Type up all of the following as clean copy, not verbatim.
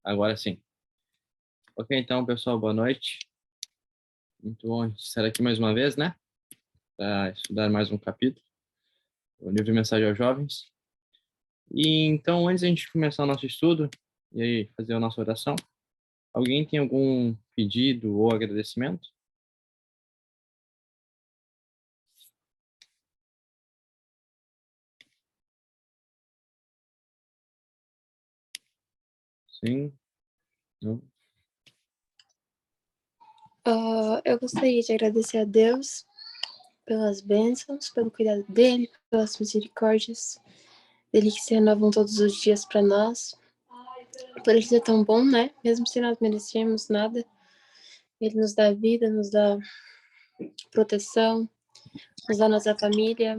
Agora sim. Ok, então, pessoal, boa noite. Muito bom estar aqui mais uma vez, né? Para estudar mais um capítulo do livro Mensagem aos Jovens. E então, antes de a gente começar o nosso estudo e aí fazer a nossa oração, alguém tem algum pedido ou agradecimento? Sim? Não? Eu gostaria de agradecer a Deus pelas bênçãos, pelo cuidado dele, pelas misericórdias dele que se renovam todos os dias para nós, por ele ser tão bom, né? Mesmo se nós merecemos nada, ele nos dá vida, nos dá proteção, nos dá nossa família.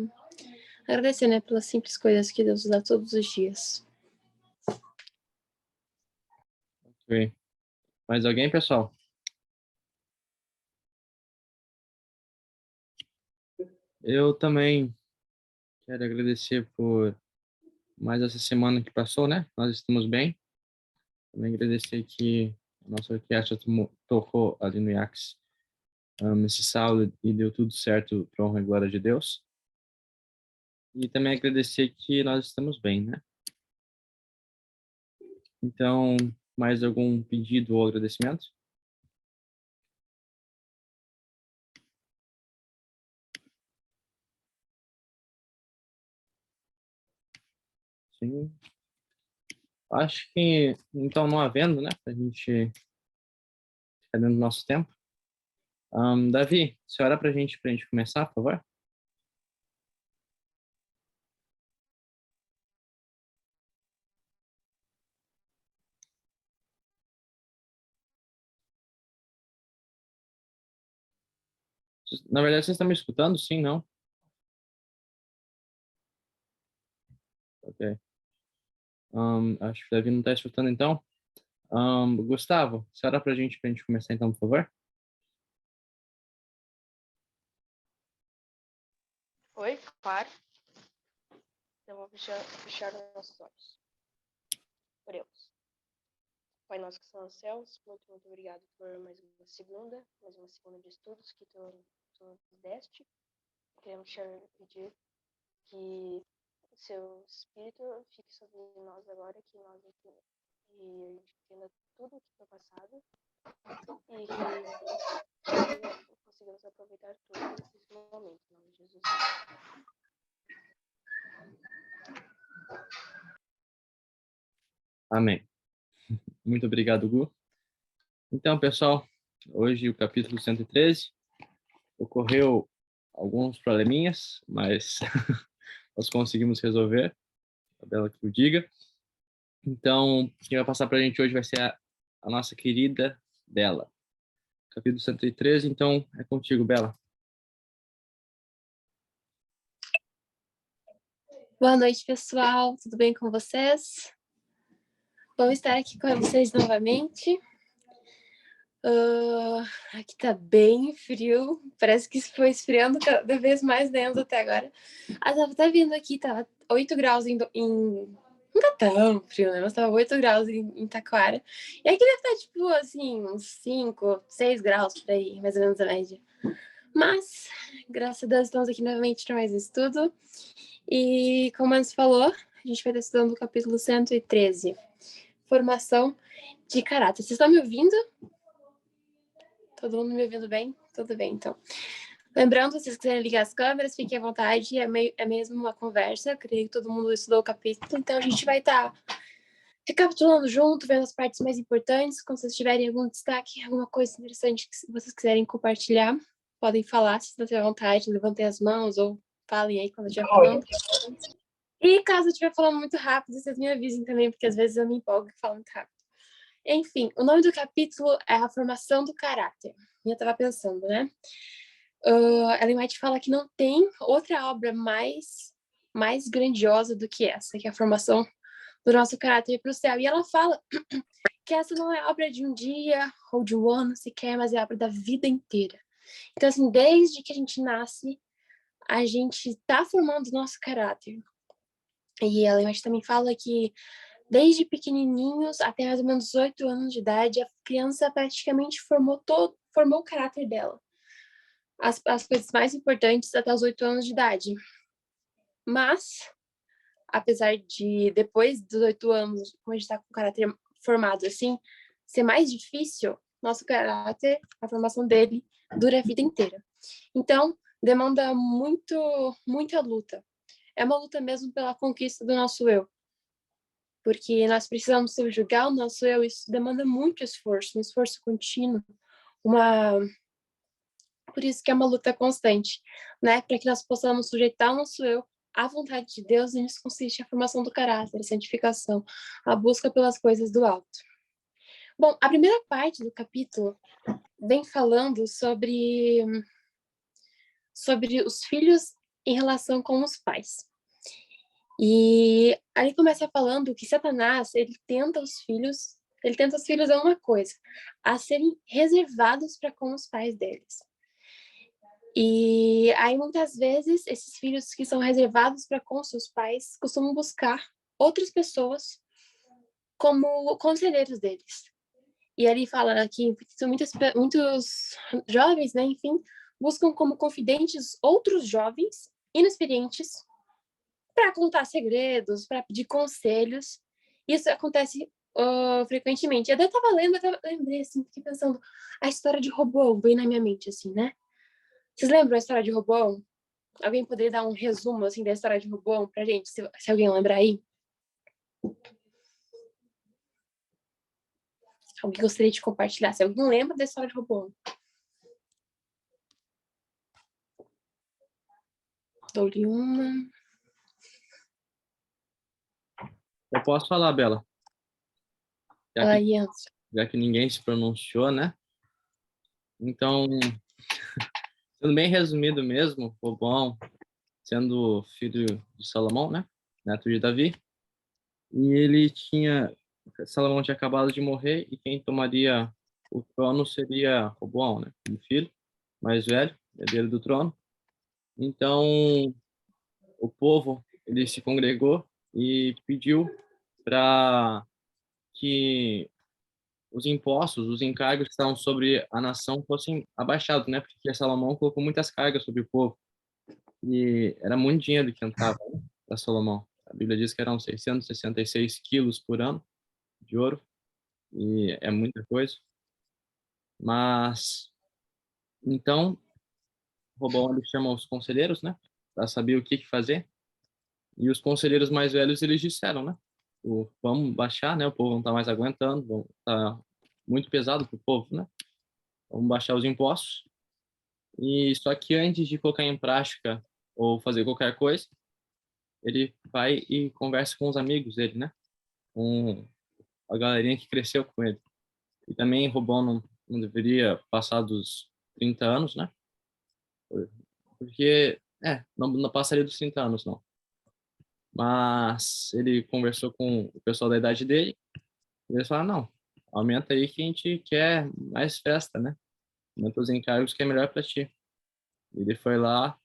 Agradecer, né, pelas simples coisas que Deus nos dá todos os dias. Ok. Mais alguém, pessoal? Eu também quero agradecer por mais essa semana que passou, né? Nós estamos bem. Também agradecer que a nossa orquestra tocou ali no IACS esse sábado e deu tudo certo para honra e glória de Deus. E também agradecer que nós estamos bem, né? Então, mais algum pedido ou agradecimento? Sim. Acho que, então, não havendo, né? Para a gente ficar dentro do nosso tempo. Davi, você ora para a gente começar, por favor? Na verdade, vocês estão me escutando? Sim, não? Ok. Acho que o Davi não está escutando, então. Gustavo, você ora para a gente começar, então, por favor? Oi, claro. Então, vou fechar os nossos olhos. Oremos. Pai nosso que está nos céus, muito obrigado por mais uma segunda de estudos que tu nos deste. Queremos te pedir que o seu Espírito fique sobre nós agora, que nós entenda tudo o que foi passado e que consigamos aproveitar tudo nesse momento, em nome de Jesus. Amém. Muito obrigado, Gu. Então, pessoal, hoje o capítulo 113 ocorreu alguns probleminhas, mas nós conseguimos resolver, a Bela que o diga. Então, quem vai passar para a gente hoje vai ser a nossa querida Bela. Capítulo 113, então é contigo, Bela. Boa noite, pessoal. Tudo bem com vocês? Bom estar aqui com vocês novamente. Aqui tá bem frio. Parece que foi esfriando cada vez mais dentro até agora. Tava vindo aqui, tava 8 graus em... Não tá tão frio, né? Mas tava 8 graus em Taquara. E aqui deve estar, tipo, assim, uns 5, 6 graus por aí, mais ou menos a média. Mas, graças a Deus, estamos aqui novamente para mais um estudo. E, como antes falou, a gente vai estar estudando o capítulo 113. Formação de caráter. Vocês estão me ouvindo? Todo mundo me ouvindo bem? Tudo bem, então. Lembrando, se vocês quiserem ligar as câmeras, fiquem à vontade. É mesmo uma conversa. Eu creio que todo mundo estudou o capítulo. Então, a gente vai estar recapitulando junto, vendo as partes mais importantes. Quando vocês tiverem algum destaque, alguma coisa interessante que vocês quiserem compartilhar, podem falar, se estão à vontade. Levantem as mãos ou falem aí quando eu estiver falando. E caso eu estiver falando muito rápido, vocês me avisem também, porque às vezes eu me empolgo e falo muito rápido. Enfim, o nome do capítulo é A Formação do Caráter. E eu estava pensando, né? Ellen White fala que não tem outra obra mais grandiosa do que essa, que é a formação do nosso caráter para o céu. E ela fala que essa não é obra de um dia ou de um ano sequer, mas é obra da vida inteira. Então, assim, desde que a gente nasce, a gente está formando o nosso caráter. E ela também fala que Desde pequenininhos até mais ou menos 8 anos de idade, a criança praticamente formou o caráter dela. As coisas mais importantes até os 8 anos de idade. Mas, apesar de depois dos 8 anos, como a gente está com o caráter formado assim, ser mais difícil, nosso caráter, a formação dele, dura a vida inteira. Então, demanda muita luta. É uma luta mesmo pela conquista do nosso eu. Porque nós precisamos subjugar o nosso eu, isso demanda muito esforço, um esforço contínuo, por isso que é uma luta constante, né? Para que nós possamos sujeitar o nosso eu à vontade de Deus, e nisso consiste a formação do caráter, a santificação, a busca pelas coisas do alto. Bom, a primeira parte do capítulo vem falando sobre os filhos em relação com os pais. E aí começa falando que Satanás, ele tenta os filhos a uma coisa, a serem reservados para com os pais deles. E aí muitas vezes esses filhos que são reservados para com seus pais costumam buscar outras pessoas como conselheiros deles. E ali fala que são muitos jovens, né, enfim, buscam como confidentes outros jovens inexperientes para contar segredos, para pedir conselhos. Isso acontece frequentemente. Eu até estava lendo, lembrei, assim, fiquei pensando, a história de Roboão veio na minha mente, assim, né? Vocês lembram a história de Roboão? Alguém poderia dar um resumo, assim, da história de Roboão pra gente, se alguém lembrar aí? Alguém gostaria de compartilhar? Se alguém lembra da história de Roboão? Dou-lhe uma. Eu posso falar, Bela, já que, Aí, já que ninguém se pronunciou, né? Então, sendo bem resumido mesmo, Roboão sendo filho de Salomão, né? Neto de Davi. E Salomão tinha acabado de morrer e quem tomaria o trono seria Roboão, né? O filho mais velho, herdeiro do trono. Então, o povo, ele se congregou e pediu para que os impostos, os encargos que estavam sobre a nação fossem abaixados, né? Porque Salomão colocou muitas cargas sobre o povo. E era muito dinheiro que entrava, né, para Salomão. A Bíblia diz que eram 666 quilos por ano de ouro. E é muita coisa. Mas, então, Roboão ele chama os conselheiros, né? Para saber o que fazer. E os conselheiros mais velhos, eles disseram, né? Vamos baixar, né? O povo não está mais aguentando. Tá muito pesado para o povo, né? Vamos baixar os impostos. E só que antes de colocar em prática ou fazer qualquer coisa, ele vai e conversa com os amigos dele, né? Com a galerinha que cresceu com ele. E também Robão não deveria passar dos 30 anos, né? Porque, não passaria dos 30 anos, não. Mas ele conversou com o pessoal da idade dele e eles falaram, não, aumenta aí que a gente quer mais festa, né? Aumenta os encargos que é melhor para ti. Ele foi lá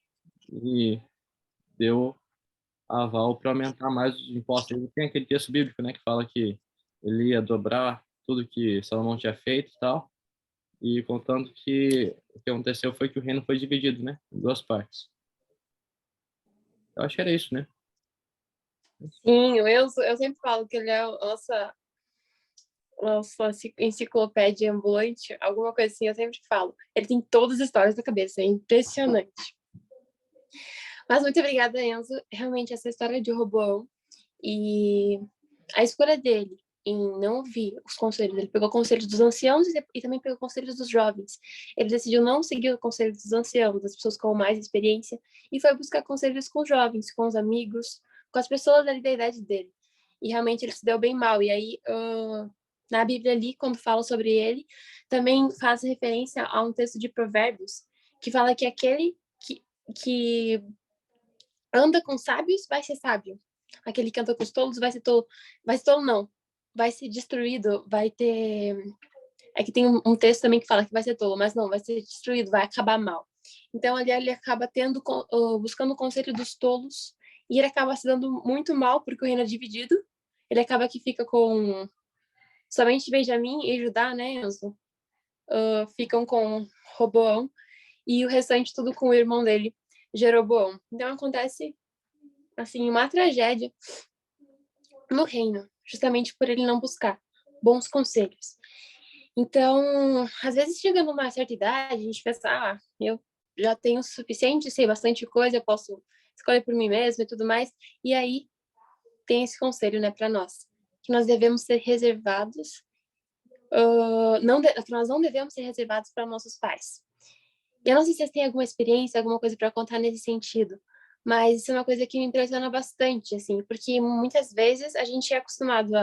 e deu aval para aumentar mais os impostos. Ele tem aquele texto bíblico, né, que fala que ele ia dobrar tudo que Salomão tinha feito e tal. E contanto que o que aconteceu foi que o reino foi dividido, né, em duas partes. Eu acho que era isso, né? sim, eu sempre falo que ele é nossa enciclopédia ambulante, alguma coisa assim, eu sempre falo. Ele tem todas as histórias na cabeça, é impressionante. Mas muito obrigada, Enzo. Realmente, essa história de Roboão e a escolha dele em não ouvir os conselhos, ele pegou conselhos dos anciãos e também pegou conselhos dos jovens. Ele decidiu não seguir o conselho dos anciãos, das pessoas com mais experiência, e foi buscar conselhos com os jovens, com os amigos, com as pessoas ali da idade dele. E realmente ele se deu bem mal. E aí, na Bíblia ali, quando fala sobre ele, também faz referência a um texto de Provérbios, que fala que aquele que anda com sábios vai ser sábio. Aquele que anda com os tolos vai ser tolo. Vai ser tolo, não. Vai ser destruído, vai ter... É que tem um texto também que fala que vai ser tolo, mas não, vai ser destruído, vai acabar mal. Então, ali ele acaba buscando o conselho dos tolos, e ele acaba se dando muito mal, porque o reino é dividido, ele acaba que fica com somente Benjamim e Judá, né, Enzo? Ficam com Roboão e o restante tudo com o irmão dele, Jeroboão. Então acontece, assim, uma tragédia no reino, justamente por ele não buscar bons conselhos. Então, às vezes chega numa certa idade, a gente pensa, eu já tenho o suficiente, sei bastante coisa, eu posso escolher por mim mesmo e tudo mais. E aí tem esse conselho, né, para nós, que nós devemos ser reservados, que nós não devemos ser reservados para nossos pais. E eu não sei se vocês têm alguma experiência, alguma coisa para contar nesse sentido, mas isso é uma coisa que me impressiona bastante, assim, porque muitas vezes a gente é acostumado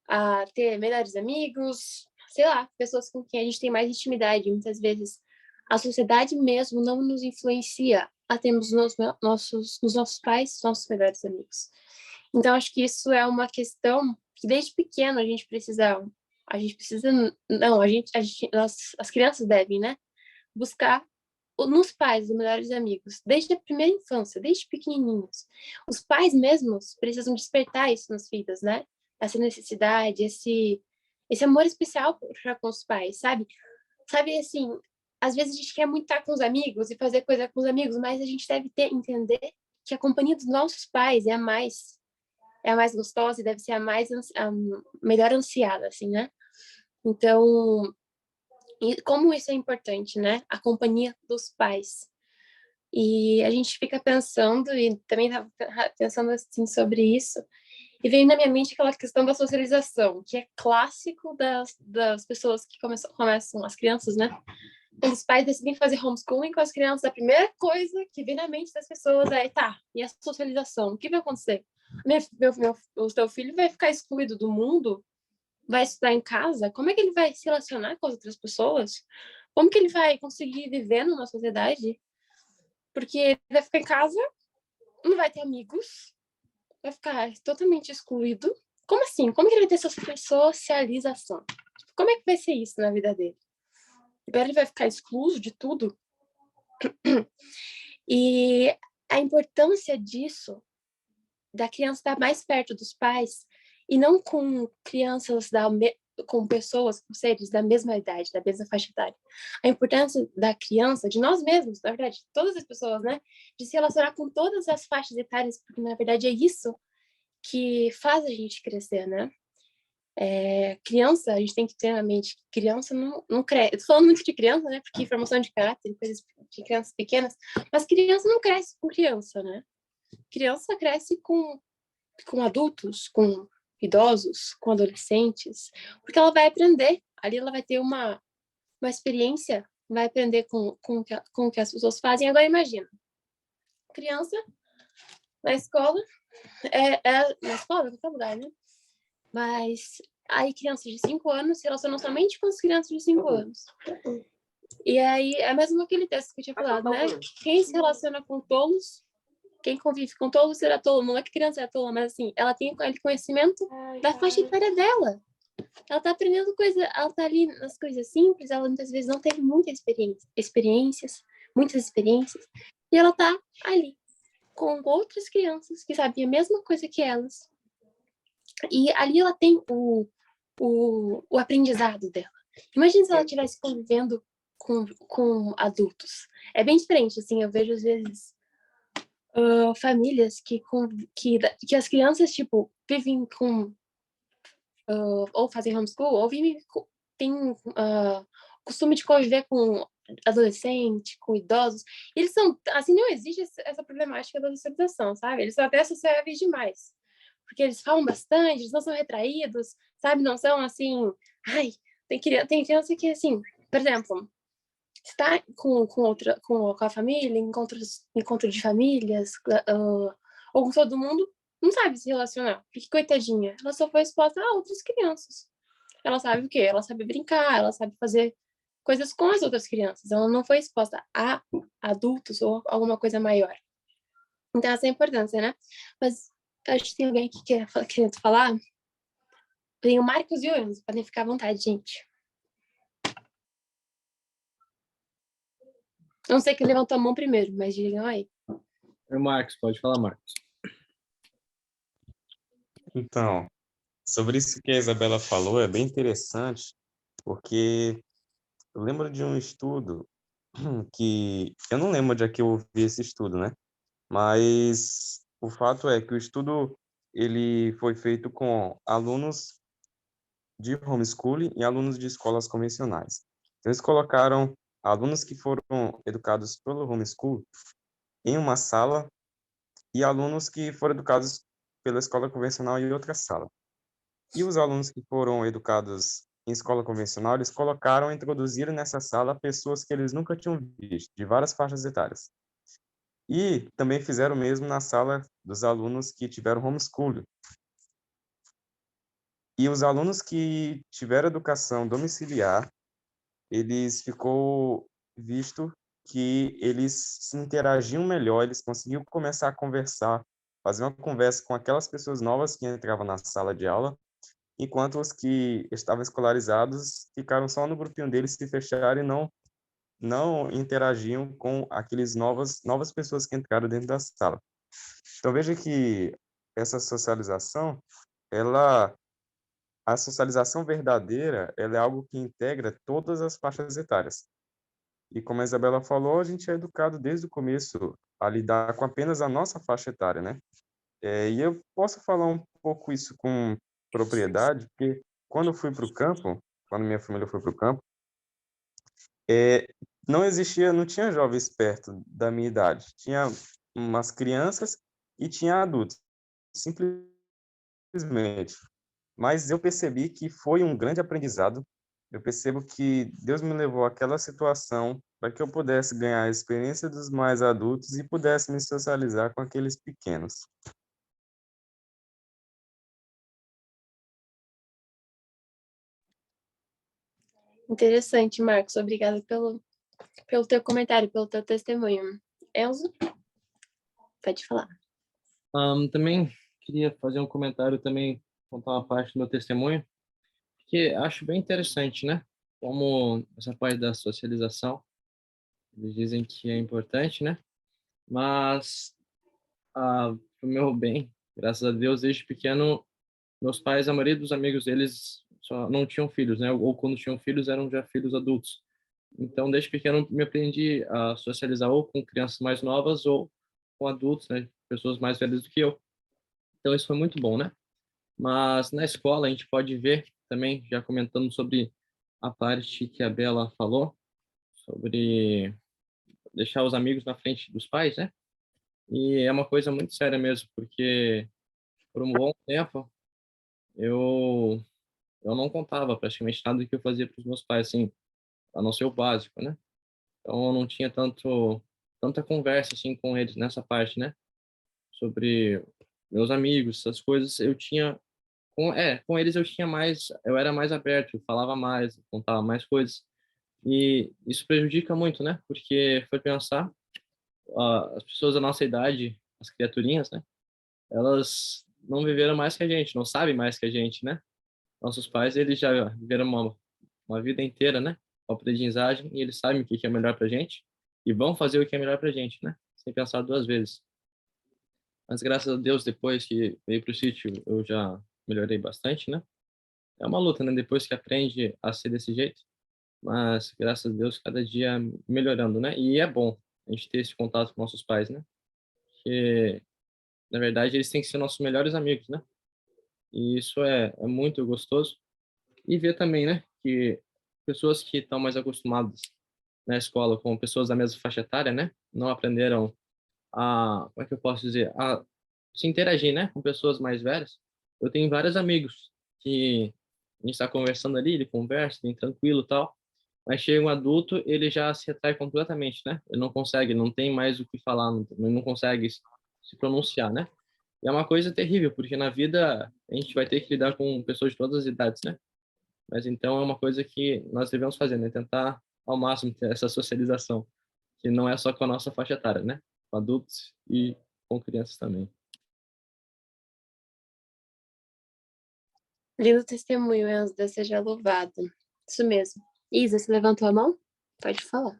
a ter melhores amigos, sei lá, pessoas com quem a gente tem mais intimidade. Muitas vezes a sociedade mesmo não nos influencia a termos nos nossos pais nossos melhores amigos. Então, acho que isso é uma questão que desde pequeno as crianças devem, né, buscar nos pais os melhores amigos, desde a primeira infância, desde pequenininhos. Os pais mesmos precisam despertar isso nos filhos, né? Essa necessidade, esse amor especial para com os pais, sabe? Sabe, assim, às vezes a gente quer muito estar com os amigos e fazer coisa com os amigos, mas a gente deve entender que a companhia dos nossos pais é a mais gostosa e deve ser a melhor ansiada, assim, né? Então, e como isso é importante, né? A companhia dos pais. E a gente fica pensando, e também estava pensando assim sobre isso, e veio na minha mente aquela questão da socialização, que é clássico das pessoas que começam, as crianças, né? Quando os pais decidem fazer homeschooling com as crianças, a primeira coisa que vem na mente das pessoas é, tá, e a socialização? O que vai acontecer? O seu filho vai ficar excluído do mundo? Vai estudar em casa? Como é que ele vai se relacionar com as outras pessoas? Como que ele vai conseguir viver numa sociedade? Porque ele vai ficar em casa, não vai ter amigos, vai ficar totalmente excluído. Como assim? Como que ele vai ter socialização? Como é que vai ser isso na vida dele? Ele vai ficar excluso de tudo? E a importância disso, da criança estar mais perto dos pais, e não com crianças com pessoas, com seres da mesma idade, da mesma faixa etária. A importância da criança, de nós mesmos, na verdade, de todas as pessoas, né? De se relacionar com todas as faixas etárias, porque na verdade é isso que faz a gente crescer, né? Criança, a gente tem que ter na mente que criança não cresce. Eu tô falando muito de criança, né? Porque formação de caráter, coisas de crianças pequenas, mas criança não cresce com criança, né? Criança cresce com adultos, com idosos, com adolescentes, porque ela vai aprender. Ali ela vai ter uma experiência, vai aprender com o que as pessoas fazem. Agora imagina, criança na escola, na escola, em qualquer lugar, né? Mas aí crianças de 5 anos se relacionam somente com as crianças de 5 anos. E aí é mesmo aquele texto que eu tinha falado, né? Quem se relaciona com tolos, quem convive com tolos será tolo. Não é que criança é tola, mas assim, ela tem aquele conhecimento da faixa etária dela. Ela tá aprendendo ela tá ali nas coisas simples, ela muitas vezes não teve muitas experiências, e ela tá ali com outras crianças que sabem a mesma coisa que elas. E ali ela tem o aprendizado dela. Imagina se ela estivesse convivendo com adultos. É bem diferente, assim, eu vejo às vezes famílias que as crianças, tipo, vivem com ou fazem homeschool, ou tem costume de conviver com adolescente, com idosos. E eles são, assim, não existe essa problemática da socialização, sabe? Eles são até sociáveis demais. Porque eles falam bastante, eles não são retraídos, sabe? Não são assim, ai, tem criança que, assim, por exemplo, está com a família, encontro de famílias, ou com todo mundo, não sabe se relacionar. Porque, coitadinha, ela só foi exposta a outras crianças. Ela sabe o quê? Ela sabe brincar, ela sabe fazer coisas com as outras crianças. Ela não foi exposta a adultos ou alguma coisa maior. Então, essa é a importância, né? Mas acho que tem alguém que querendo falar. Tem o Marcos e o Enzo, podem ficar à vontade, gente. Não sei quem levantou a mão primeiro, mas digam aí. É o Marcos, pode falar, Marcos. Então, sobre isso que a Isabela falou, é bem interessante, porque eu lembro de um estudo que eu não lembro onde é que eu ouvi esse estudo, né? Mas o fato é que o estudo ele foi feito com alunos de homeschooling e alunos de escolas convencionais. Então, eles colocaram alunos que foram educados pelo homeschool em uma sala e alunos que foram educados pela escola convencional em outra sala. E os alunos que foram educados em escola convencional, eles colocaram, introduziram nessa sala pessoas que eles nunca tinham visto, de várias faixas etárias. E também fizeram o mesmo na sala dos alunos que tiveram homeschooling. E os alunos que tiveram educação domiciliar, eles ficou visto que eles se interagiam melhor, eles conseguiam começar a conversar, fazer uma conversa com aquelas pessoas novas que entravam na sala de aula, enquanto os que estavam escolarizados ficaram só no grupinho deles, se fecharam e não interagiam com aqueles novas pessoas que entraram dentro da sala. Então veja que essa socialização, ela a socialização verdadeira, ela é algo que integra todas as faixas etárias. E como a Isabela falou, a gente é educado desde o começo a lidar com apenas a nossa faixa etária, né? E eu posso falar um pouco isso com propriedade, porque quando eu fui para o campo, quando minha família foi para o campo, é, não tinha jovens perto da minha idade. Tinha umas crianças e tinha adultos, simplesmente. Mas eu percebi que foi um grande aprendizado. Eu percebo que Deus me levou àquela situação para que eu pudesse ganhar a experiência dos mais adultos e pudesse me socializar com aqueles pequenos. Interessante, Marcos. Obrigada pelo teu comentário, pelo teu testemunho. Elzo, pode falar. Também queria fazer um comentário também, contar uma parte do meu testemunho, que acho bem interessante, né? Como essa parte da socialização, eles dizem que é importante, né? Mas, pro meu bem, graças a Deus, desde pequeno, meus pais, a maioria dos amigos deles só não tinham filhos, né? Ou quando tinham filhos, eram já filhos adultos. Então, desde pequeno, me aprendi a socializar ou com crianças mais novas ou com adultos, né? Pessoas mais velhas do que eu. Então, isso foi muito bom, né? Mas na escola, a gente pode ver também, já comentando sobre a parte que a Bela falou, sobre deixar os amigos na frente dos pais, né? E é uma coisa muito séria mesmo, porque por um bom tempo eu eu não contava praticamente nada do que eu fazia para os meus pais, assim, a não ser o básico, né? Então eu não tinha tanta conversa assim com eles nessa parte, né? Sobre meus amigos, essas coisas, eu tinha com eles eu era mais aberto, eu falava mais, contava mais coisas. E isso prejudica muito, né? Porque foi pensar, as pessoas da nossa idade, as criaturinhas, né? Elas não viveram mais que a gente, não sabem mais que a gente, né? Nossos pais, eles já viveram uma vida inteira, né? Uma aprendizagem, e eles sabem o que é melhor pra gente e vão fazer o que é melhor pra gente, né? Sem pensar duas vezes. Mas graças a Deus, depois que veio pro sítio, eu já melhorei bastante, né? É uma luta, né? Depois que aprende a ser desse jeito, mas graças a Deus, cada dia melhorando, né? E é bom a gente ter esse contato com nossos pais, né? Porque, na verdade, eles têm que ser nossos melhores amigos, né? E isso é muito gostoso. E ver também, né, que pessoas que estão mais acostumadas na escola com pessoas da mesma faixa etária, né, não aprenderam como é que eu posso dizer, a se interagir, né, com pessoas mais velhas. Eu tenho vários amigos que a gente está conversando ali, ele conversa, bem tranquilo e tal, mas chega um adulto, ele já se retrai completamente, né? Ele não consegue, não tem mais o que falar, não consegue se pronunciar, né? E é uma coisa terrível, porque na vida a gente vai ter que lidar com pessoas de todas as idades, né? Mas então é uma coisa que nós devemos fazer, né? Tentar ao máximo ter essa socialização, que não é só com a nossa faixa etária, né? Com adultos e com crianças também. Lindo testemunho, Elzo. Deus seja louvado. Isso mesmo. Isa, você levantou a mão? Pode falar.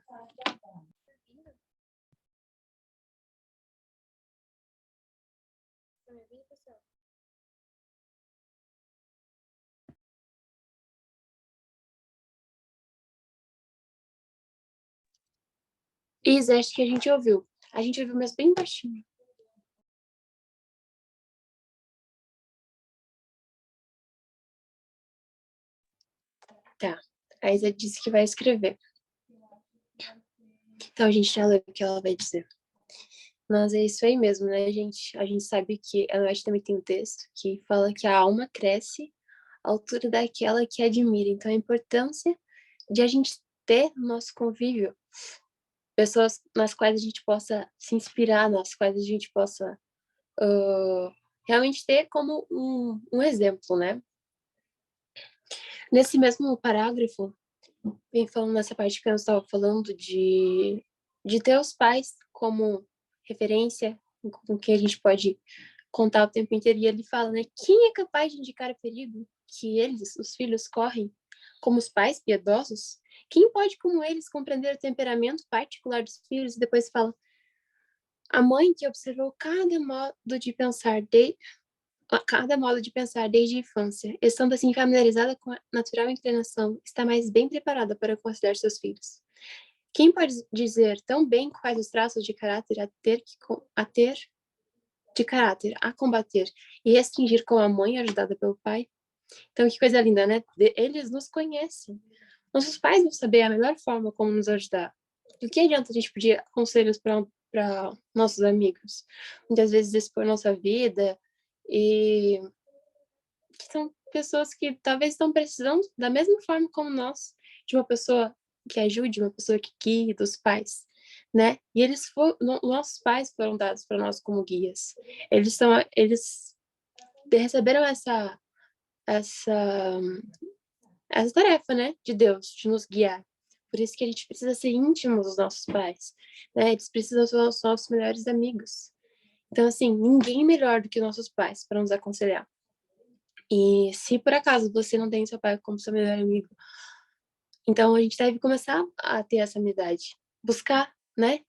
Isa, acho que a gente ouviu. A gente ouviu, mas bem baixinho. Tá. A Isa disse que vai escrever. Então a gente já leu o que ela vai dizer. Mas é isso aí mesmo, né, gente? A gente sabe que a Noite também tem um texto que fala que a alma cresce à altura daquela que admira. Então a importância de a gente ter no nosso convívio pessoas nas quais a gente possa se inspirar, nas quais a gente possa realmente ter como um exemplo, né? Nesse mesmo parágrafo, vem falando nessa parte que eu estava falando de ter os pais como referência, com quem a gente pode contar o tempo inteiro. E ele fala, né? Quem é capaz de indicar o perigo que eles, os filhos, correm? Como os pais piedosos? Quem pode, como eles, compreender o temperamento particular dos filhos? E depois fala, a mãe que observou cada modo de pensar desde a infância, estando assim familiarizada com a natural inclinação, está mais bem preparada para considerar seus filhos. Quem pode dizer tão bem quais os traços de caráter a combater e restringir com a mãe ajudada pelo pai? Então, que coisa linda, né? Eles nos conhecem. Nossos pais vão saber a melhor forma como nos ajudar. Do que adianta a gente pedir conselhos para nossos amigos? Muitas vezes expor nossa vida e que são pessoas que talvez estão precisando da mesma forma como nós, de uma pessoa que ajude, uma pessoa que guie, dos pais, né? E nossos pais foram dados para nós como guias. Eles receberam essa essa tarefa, né, de Deus, de nos guiar. Por isso que a gente precisa ser íntimo dos nossos pais, né? Eles precisam ser os nossos melhores amigos. Então, assim, ninguém melhor do que nossos pais para nos aconselhar. E se por acaso você não tem seu pai como seu melhor amigo, então a gente deve começar a ter essa amizade. Buscar, né?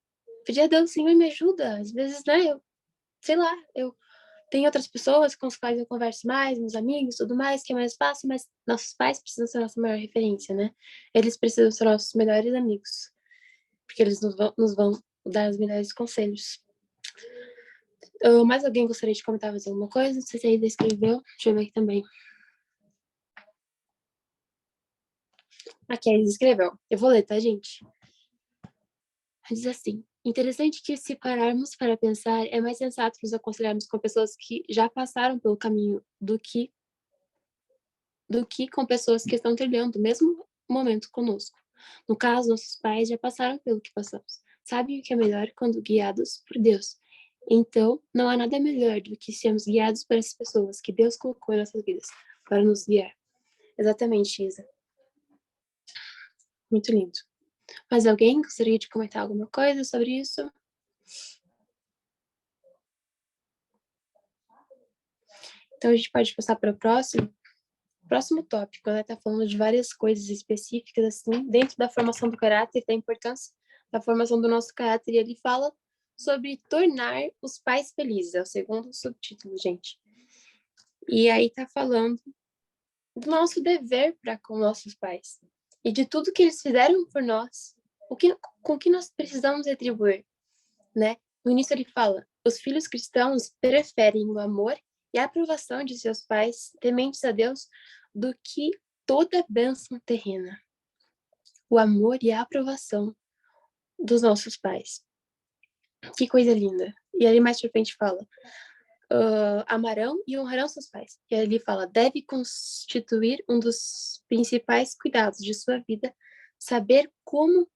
Pedir a Deus, Senhor, me ajuda. Às vezes, né? Sei lá, eu tenho outras pessoas com as quais eu converso mais, meus amigos, tudo mais, que é mais fácil, mas nossos pais precisam ser a nossa maior referência, né? Eles precisam ser nossos melhores amigos, porque eles nos vão dar os melhores conselhos. Mais alguém gostaria de comentar mais alguma coisa? Não sei se a Ida escreveu. Deixa eu ver aqui também. Aqui a Ida escreveu. Eu vou ler, tá, gente? Diz assim: interessante que, se pararmos para pensar, é mais sensato nos aconselharmos com pessoas que já passaram pelo caminho do que com pessoas que estão trilhando o mesmo momento conosco. No caso, nossos pais já passaram pelo que passamos. Sabem o que é melhor quando guiados por Deus. Então, não há nada melhor do que sermos guiados por essas pessoas que Deus colocou em nossas vidas para nos guiar. Exatamente, Isa. Muito lindo. Mas alguém gostaria de comentar alguma coisa sobre isso? Então a gente pode passar para o próximo tópico, né? Tá falando de várias coisas específicas, assim, dentro da formação do caráter, da importância da formação do nosso caráter, e ele fala sobre tornar os pais felizes, é o segundo subtítulo, gente. E aí tá falando do nosso dever para com nossos pais, e de tudo que eles fizeram por nós, com que nós precisamos retribuir, né? No início ele fala, os filhos cristãos preferem o amor e a aprovação de seus pais, tementes a Deus, do que toda bênção terrena. O amor e a aprovação dos nossos pais. Que coisa linda. E aí mais pra frente fala, amarão e honrarão seus pais. E aí ele fala, deve constituir um dos principais cuidados de sua vida, saber como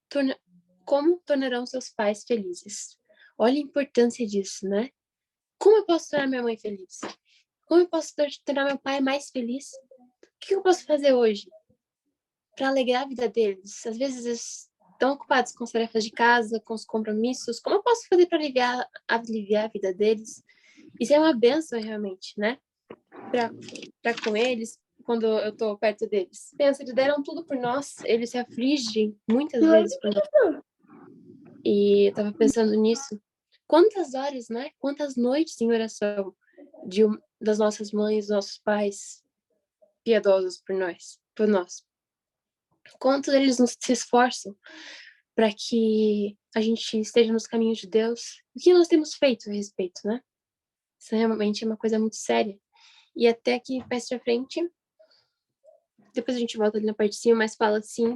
tornarão seus pais felizes. Olha a importância disso, né? Como eu posso tornar minha mãe feliz? Como eu posso tornar meu pai mais feliz? O que eu posso fazer hoje para alegrar a vida deles? Às vezes eles estão ocupados com as tarefas de casa, com os compromissos. Como eu posso fazer para aliviar a vida deles? Isso é uma benção, realmente, né? Para com eles, quando eu estou perto deles. Pensa, eles deram tudo por nós, eles se afligem muitas vezes por nós. E eu estava pensando nisso. Quantas horas, né? Quantas noites em oração das nossas mães, dos nossos pais piedosos por nós. Quanto eles se esforçam para que a gente esteja nos caminhos de Deus. O que nós temos feito a respeito, né? Isso realmente é uma coisa muito séria. E até aqui, mais pra frente, depois a gente volta ali na parte de cima, mas fala assim,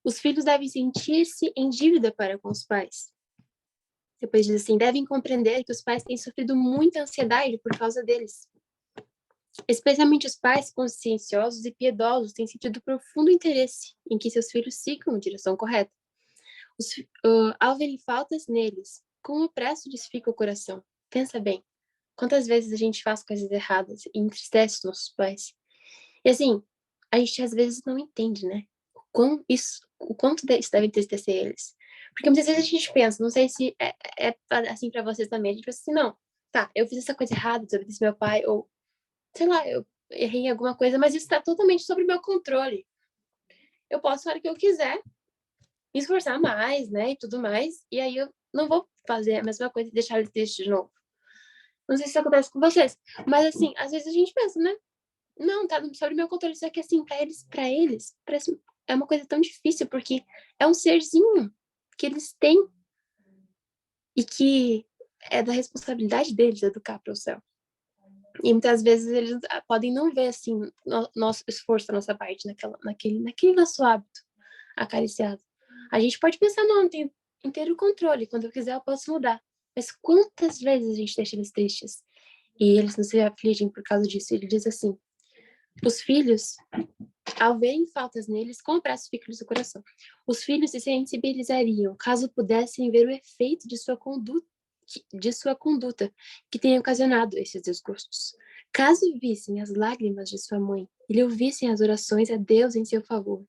os filhos devem sentir-se em dívida para com os pais. Depois diz assim, devem compreender que os pais têm sofrido muita ansiedade por causa deles. Especialmente os pais conscienciosos e piedosos têm sentido profundo interesse em que seus filhos sigam a direção correta. Ao verem faltas neles, com opresso lhes fica o coração. Pensa bem, quantas vezes a gente faz coisas erradas e entristece os nossos pais. E assim, a gente às vezes não entende, né? O quanto isso deve entristecer eles. Porque muitas vezes a gente pensa, não sei se é assim pra vocês também, a gente pensa assim, não, tá, eu fiz essa coisa errada, desobedeci meu pai, ou, sei lá, eu errei em alguma coisa, mas isso tá totalmente sob meu controle. Eu posso, na hora que eu quiser, me esforçar mais, né, e tudo mais, e aí eu não vou fazer a mesma coisa e deixar ele triste de novo. Não sei se isso acontece com vocês, mas assim, às vezes a gente pensa, né, não, tá sobre meu controle, só que assim, pra eles, parece, é uma coisa tão difícil, porque é um serzinho que eles têm e que é da responsabilidade deles educar para o céu. E muitas vezes eles podem não ver, assim, nosso esforço, a nossa parte naquele nosso hábito acariciado. A gente pode pensar, não, tem inteiro controle, quando eu quiser eu posso mudar. Mas quantas vezes a gente deixa eles tristes? E eles não se afligem por causa disso. Ele diz assim, os filhos, ao verem faltas neles, com opresso fica-lhes o coração. Os filhos se sensibilizariam, caso pudessem ver o efeito de sua conduta que tenha ocasionado esses desgostos. Caso vissem as lágrimas de sua mãe e lhe ouvissem as orações a Deus em seu favor,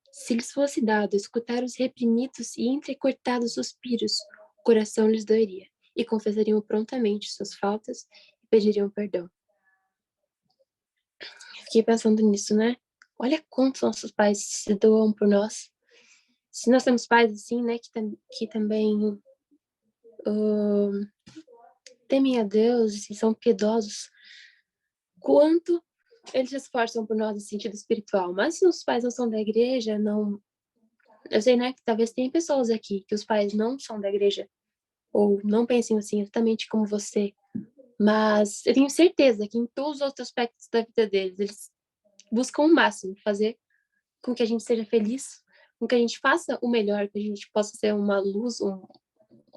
se lhes fosse dado escutar os reprimidos e entrecortados suspiros, o coração lhes doeria, e confessariam prontamente suas faltas e pediriam perdão. Fiquei pensando nisso, né? Olha quantos nossos pais se doam por nós. Se nós temos pais assim, né, que também temem a Deus e são piedosos, quanto eles se esforçam por nós no sentido espiritual. Mas se os pais não são da igreja, não... Eu sei, né, que talvez tenha pessoas aqui que os pais não são da igreja, ou não pensem assim exatamente como você, mas eu tenho certeza que em todos os outros aspectos da vida deles, eles buscam o máximo fazer com que a gente seja feliz, com que a gente faça o melhor, que a gente possa ser uma luz,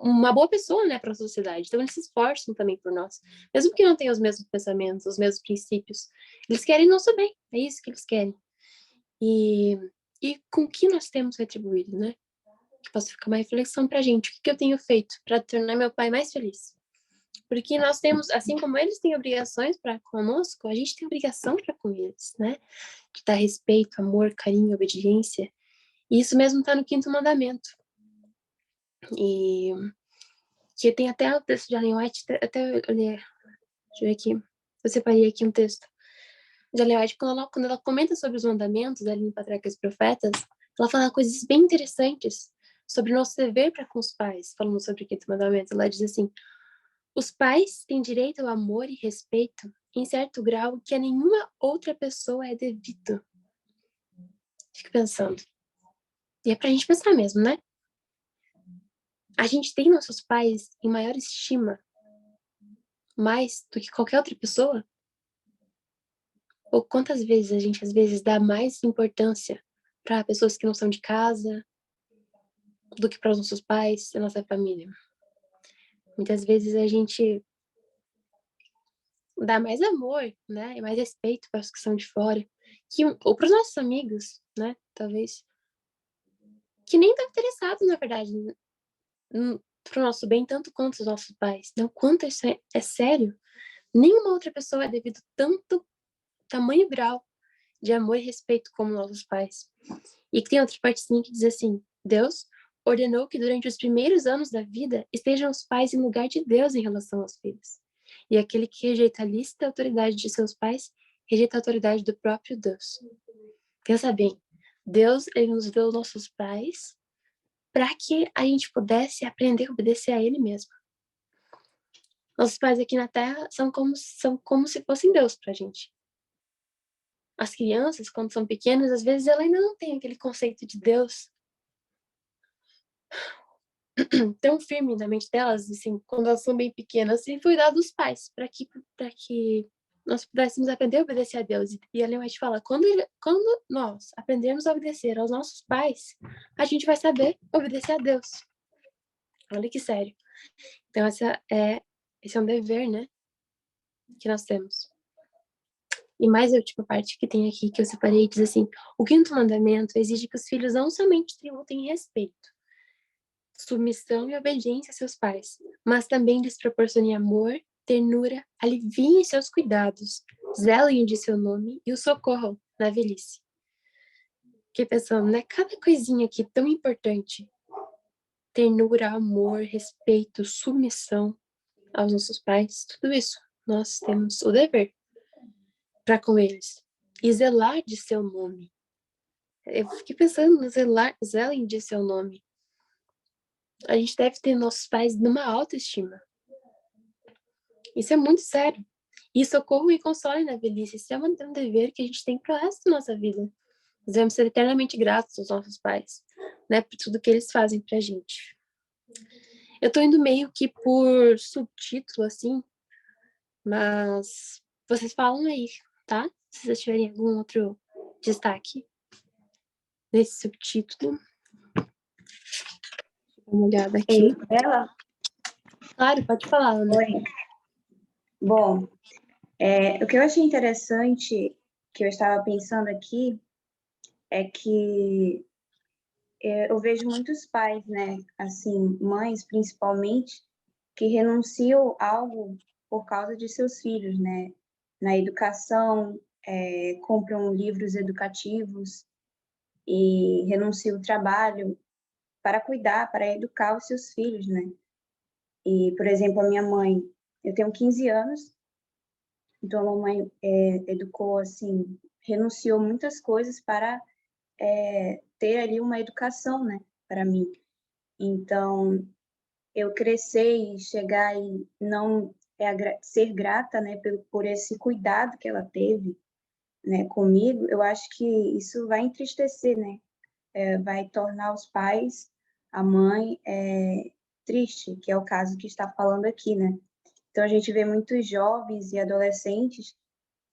uma boa pessoa, né, para a sociedade. Então eles se esforçam também por nós, mesmo que não tenham os mesmos pensamentos, os mesmos princípios. Eles querem nosso bem, é isso que eles querem. E com o que nós temos retribuído, né? Que possa ficar uma reflexão pra gente. O que eu tenho feito para tornar meu pai mais feliz? Porque nós temos, assim como eles têm obrigações para conosco, a gente tem obrigação para com eles, né? Que dá respeito, amor, carinho, obediência. E isso mesmo está no 5º mandamento. E que tem até o texto de Ellen White, até eu ler, deixa eu ver aqui, eu separei aqui um texto de Ellen White, quando ela comenta sobre os mandamentos ali em Patriarcas e Profetas, ela fala coisas bem interessantes sobre o nosso dever para com os pais, falando sobre o 5º mandamento. Ela diz assim, os pais têm direito ao amor e respeito em certo grau que a nenhuma outra pessoa é devido. Fico pensando. E é pra gente pensar mesmo, né? A gente tem nossos pais em maior estima, mais do que qualquer outra pessoa? Ou quantas vezes a gente, às vezes, dá mais importância para pessoas que não são de casa do que para os nossos pais e nossa família? Muitas vezes a gente dá mais amor, né? E mais respeito para os que são de fora, ou para os nossos amigos, né? Talvez. Que nem estão interessados, na verdade, para o nosso bem, tanto quanto os nossos pais. Então, quanto isso é sério, nenhuma outra pessoa é devido tanto tamanho grau de amor e respeito como nossos pais. E tem outra partezinha que diz assim, Deus ordenou que durante os primeiros anos da vida estejam os pais em lugar de Deus em relação aos filhos. E aquele que rejeita a lícita autoridade de seus pais, rejeita a autoridade do próprio Deus. Pensa bem, Deus, ele nos deu nossos pais para que a gente pudesse aprender a obedecer a ele mesmo. Nossos pais aqui na Terra são como se fossem Deus pra gente. As crianças, quando são pequenas, às vezes elas ainda não têm aquele conceito de Deus tão firme na mente delas, assim, quando elas são bem pequenas, e foi dado dos pais, para que nós pudéssemos aprender a obedecer a Deus. E a Ellen White fala, quando nós aprendermos a obedecer aos nossos pais, a gente vai saber obedecer a Deus. Olha que sério. Então, esse é um dever, né, que nós temos. E mais a última parte que tem aqui, que eu separei, diz assim, o quinto mandamento exige que os filhos não somente tributem respeito, submissão e obediência a seus pais, mas também lhes proporcione amor, ternura, aliviem seus cuidados, zelem de seu nome e o socorram na velhice. Fiquei pensando, né? Cada coisinha aqui tão importante. Ternura, amor, respeito, submissão aos nossos pais, tudo isso nós temos o dever para com eles. E zelar de seu nome. Eu fiquei pensando no zelem de seu nome. A gente deve ter nossos pais numa autoestima. Isso é muito sério. E socorro e console na velhice. Isso é um dever que a gente tem pro resto da nossa vida. Nós devemos ser eternamente gratos aos nossos pais, né? Por tudo que eles fazem pra gente. Eu tô indo meio que por subtítulo, assim, mas vocês falam aí, tá? Se vocês tiverem algum outro destaque nesse subtítulo. Deixa eu dar uma olhada aqui. Ela? Claro, pode falar, Ana. Oi. Bom, o que eu achei interessante, que eu estava pensando aqui, é que eu vejo muitos pais, né, assim, mães principalmente, que renunciam algo por causa de seus filhos, né, na educação, compram livros educativos e renunciam o trabalho para cuidar, para educar os seus filhos, né. E, por exemplo, a minha mãe, eu tenho 15 anos, então a mamãe educou, assim, renunciou muitas coisas para ter ali uma educação, né, para mim. Então, eu crescer e chegar e não ser grata, né, por esse cuidado que ela teve, né, comigo, eu acho que isso vai entristecer, né, vai tornar os pais, a mãe, triste, que é o caso que está falando aqui, né. Então, a gente vê muitos jovens e adolescentes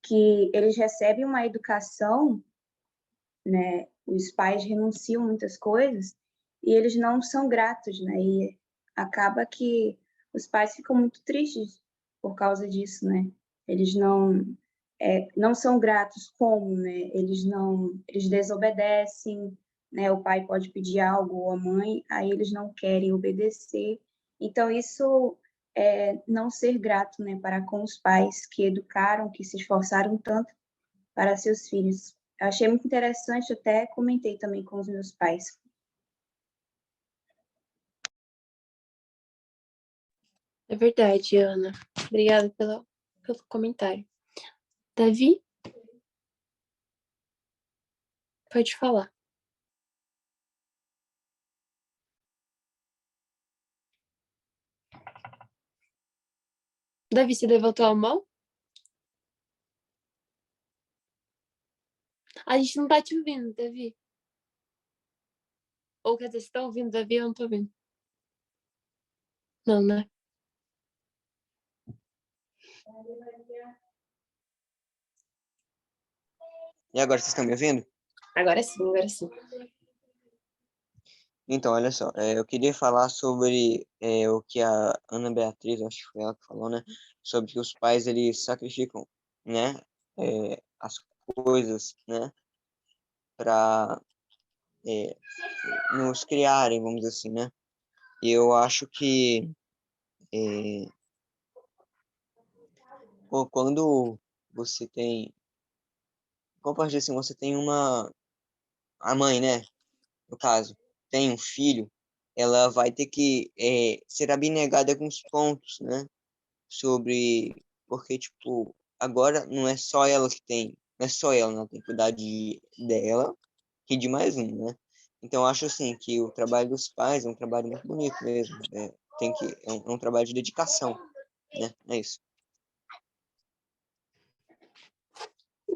que eles recebem uma educação, né, os pais renunciam muitas coisas e eles não são gratos, né, e acaba que os pais ficam muito tristes por causa disso, né, eles não são gratos como, né, eles desobedecem, né, o pai pode pedir algo ou a mãe, aí eles não querem obedecer, então isso é não ser grato, né, para com os pais que educaram, que se esforçaram tanto para seus filhos. Eu achei muito interessante, até comentei também com os meus pais. É verdade, Ana. Obrigada pelo comentário. Davi? Pode falar. Davi, você levantou a mão? A gente não tá te ouvindo, Davi. Ou quer dizer, vocês estão ouvindo, Davi? Eu não tô ouvindo. Não, né? E agora vocês estão me ouvindo? Agora sim, agora sim. Então, olha só, eu queria falar sobre o que a Ana Beatriz, acho que foi ela que falou, né? Sobre que os pais, eles sacrificam, né? As coisas, né? Para nos criarem, vamos dizer assim, né? E eu acho que quando você tem, como posso dizer assim, você tem a mãe, né? No caso, tem um filho, ela vai ter que ser abnegada com os pontos, né? Sobre, porque, tipo, agora não é só ela que tem, não é só ela tem que cuidar dela e de mais um, né? Então, eu acho, assim, que o trabalho dos pais é um trabalho muito bonito mesmo, é um trabalho de dedicação, né? É isso.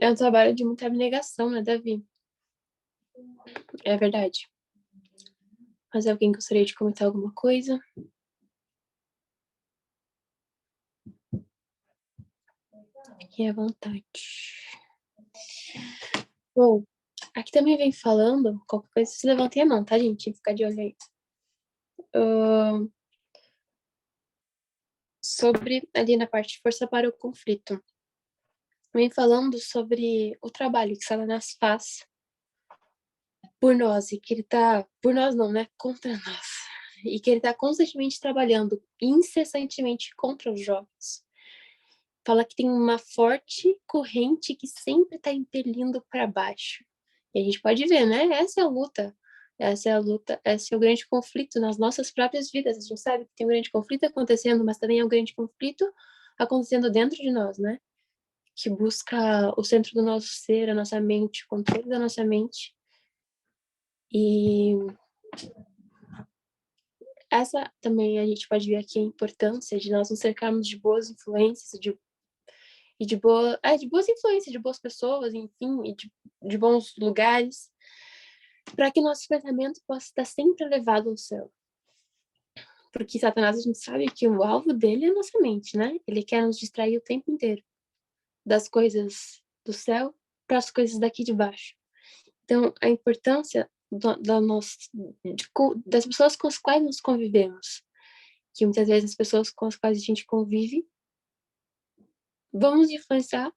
É um trabalho de muita abnegação, né, Davi? É verdade. Mas alguém gostaria de comentar alguma coisa? Fique à vontade. Bom, aqui também vem falando, qualquer coisa, se levantem a mão, tá, gente? Ficar de olho aí. Sobre, ali na parte de força para o conflito. Vem falando sobre o trabalho que Satanás faz por nós, e que ele tá, por nós não, né? Contra nós. E que ele tá constantemente trabalhando, incessantemente contra os jovens. Fala que tem uma forte corrente que sempre está impelindo para baixo. E a gente pode ver, né? Essa é a luta. Essa é a luta, esse é o grande conflito nas nossas próprias vidas. A gente sabe que tem um grande conflito acontecendo, mas também é um grande conflito acontecendo dentro de nós, né? Que busca o centro do nosso ser, a nossa mente, o controle da nossa mente. E essa também a gente pode ver aqui a importância de nós nos cercarmos de boas influências, de boas influências, de boas pessoas, enfim, e de bons lugares, para que nosso pensamento possa estar sempre elevado ao céu. Porque Satanás, a gente sabe que o alvo dele é a nossa mente, né? Ele quer nos distrair o tempo inteiro das coisas do céu para as coisas daqui de baixo. Então, a importância das pessoas com as quais nós convivemos, que muitas vezes as pessoas com as quais a gente convive vão nos influenciar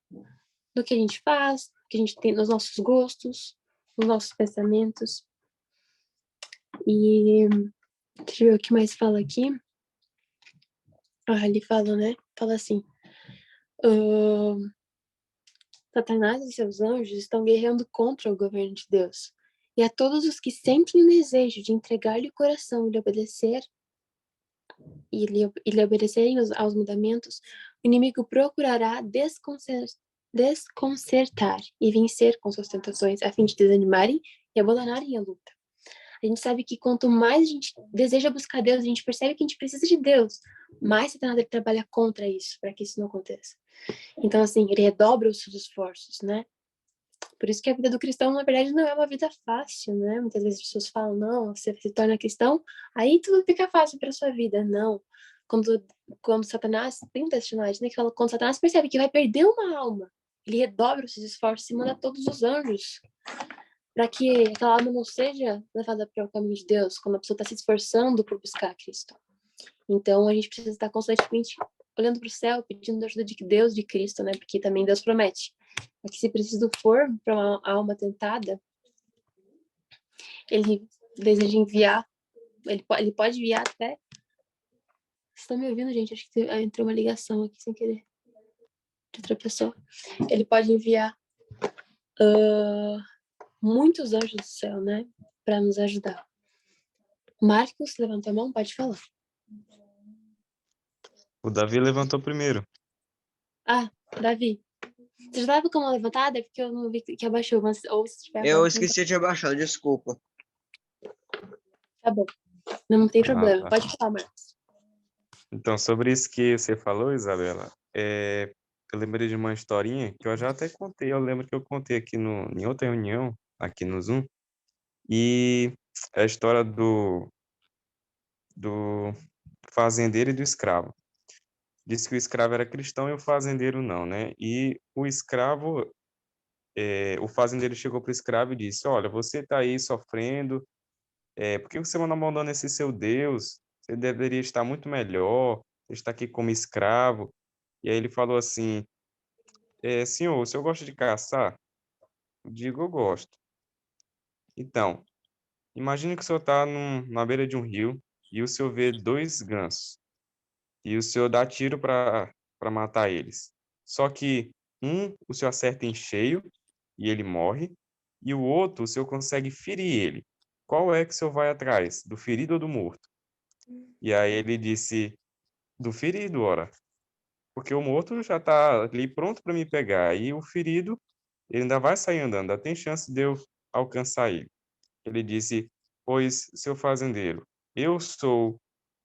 do que a gente faz, do que a gente tem nos nossos gostos, nos nossos pensamentos. E deixa eu ver o que mais fala aqui. Ele fala, né? Fala assim: Satanás e seus anjos estão guerreando contra o governo de Deus. E a todos os que sentem o desejo de entregar-lhe o coração e lhe obedecer, e lhe obedecerem aos mandamentos, o inimigo procurará desconcertar e vencer com suas tentações, a fim de desanimarem e abandonarem a luta. A gente sabe que quanto mais a gente deseja buscar Deus, a gente percebe que a gente precisa de Deus, mais Satanás ele trabalha contra isso, para que isso não aconteça. Então, assim, ele redobra os seus esforços, né? Por isso que a vida do cristão, na verdade, não é uma vida fácil, né? Muitas vezes as pessoas falam, não, você se torna cristão, aí tudo fica fácil para sua vida. Não. Quando Satanás, tem um personagem, né, que fala, quando Satanás percebe que vai perder uma alma, ele redobra os seus esforços e manda todos os anjos para que aquela alma não seja levada para o caminho de Deus, quando a pessoa está se esforçando por buscar Cristo. Então, a gente precisa estar constantemente olhando para o céu, pedindo a ajuda de Deus, de Cristo, né? Porque também Deus promete que se preciso for para uma alma tentada, ele deseja enviar, ele pode enviar até... Vocês estão me ouvindo, gente? Acho que entrou uma ligação aqui sem querer de outra pessoa. Ele pode enviar muitos anjos do céu, né? Para nos ajudar. Marcos, levantou a mão, pode falar. O Davi levantou primeiro. Davi. Você já estava com a mão levantada? É porque eu não vi que abaixou, mas ou se tiver Eu agora, esqueci de abaixar, desculpa. tá bom. Não tem Ah, problema. tá. Pode falar, Marcos. Então, sobre isso que você falou, Isabela, eu lembrei de uma historinha que eu já até contei. Eu lembro que eu contei aqui em outra reunião, aqui no Zoom, e é a história do fazendeiro e do escravo. Disse que o escravo era cristão e o fazendeiro não, né? E o escravo, o fazendeiro chegou para o escravo e disse: Olha, você está aí sofrendo, por que você não abandona esse seu Deus? Você deveria estar muito melhor, você está aqui como escravo. E aí ele falou assim: Senhor, o senhor gosta de caçar? Eu digo: Eu gosto. Então, imagine que o senhor está na beira de um rio e o senhor vê dois gansos. E o senhor dá tiro para matar eles. Só que o senhor acerta em cheio e ele morre, e o outro o senhor consegue ferir ele. Qual é que o senhor vai atrás, do ferido ou do morto? E aí ele disse: Do ferido, ora. Porque o morto já está ali pronto para me pegar, e o ferido, ele ainda vai sair andando, ainda tem chance de eu alcançar ele. Ele disse: Pois, seu fazendeiro, eu sou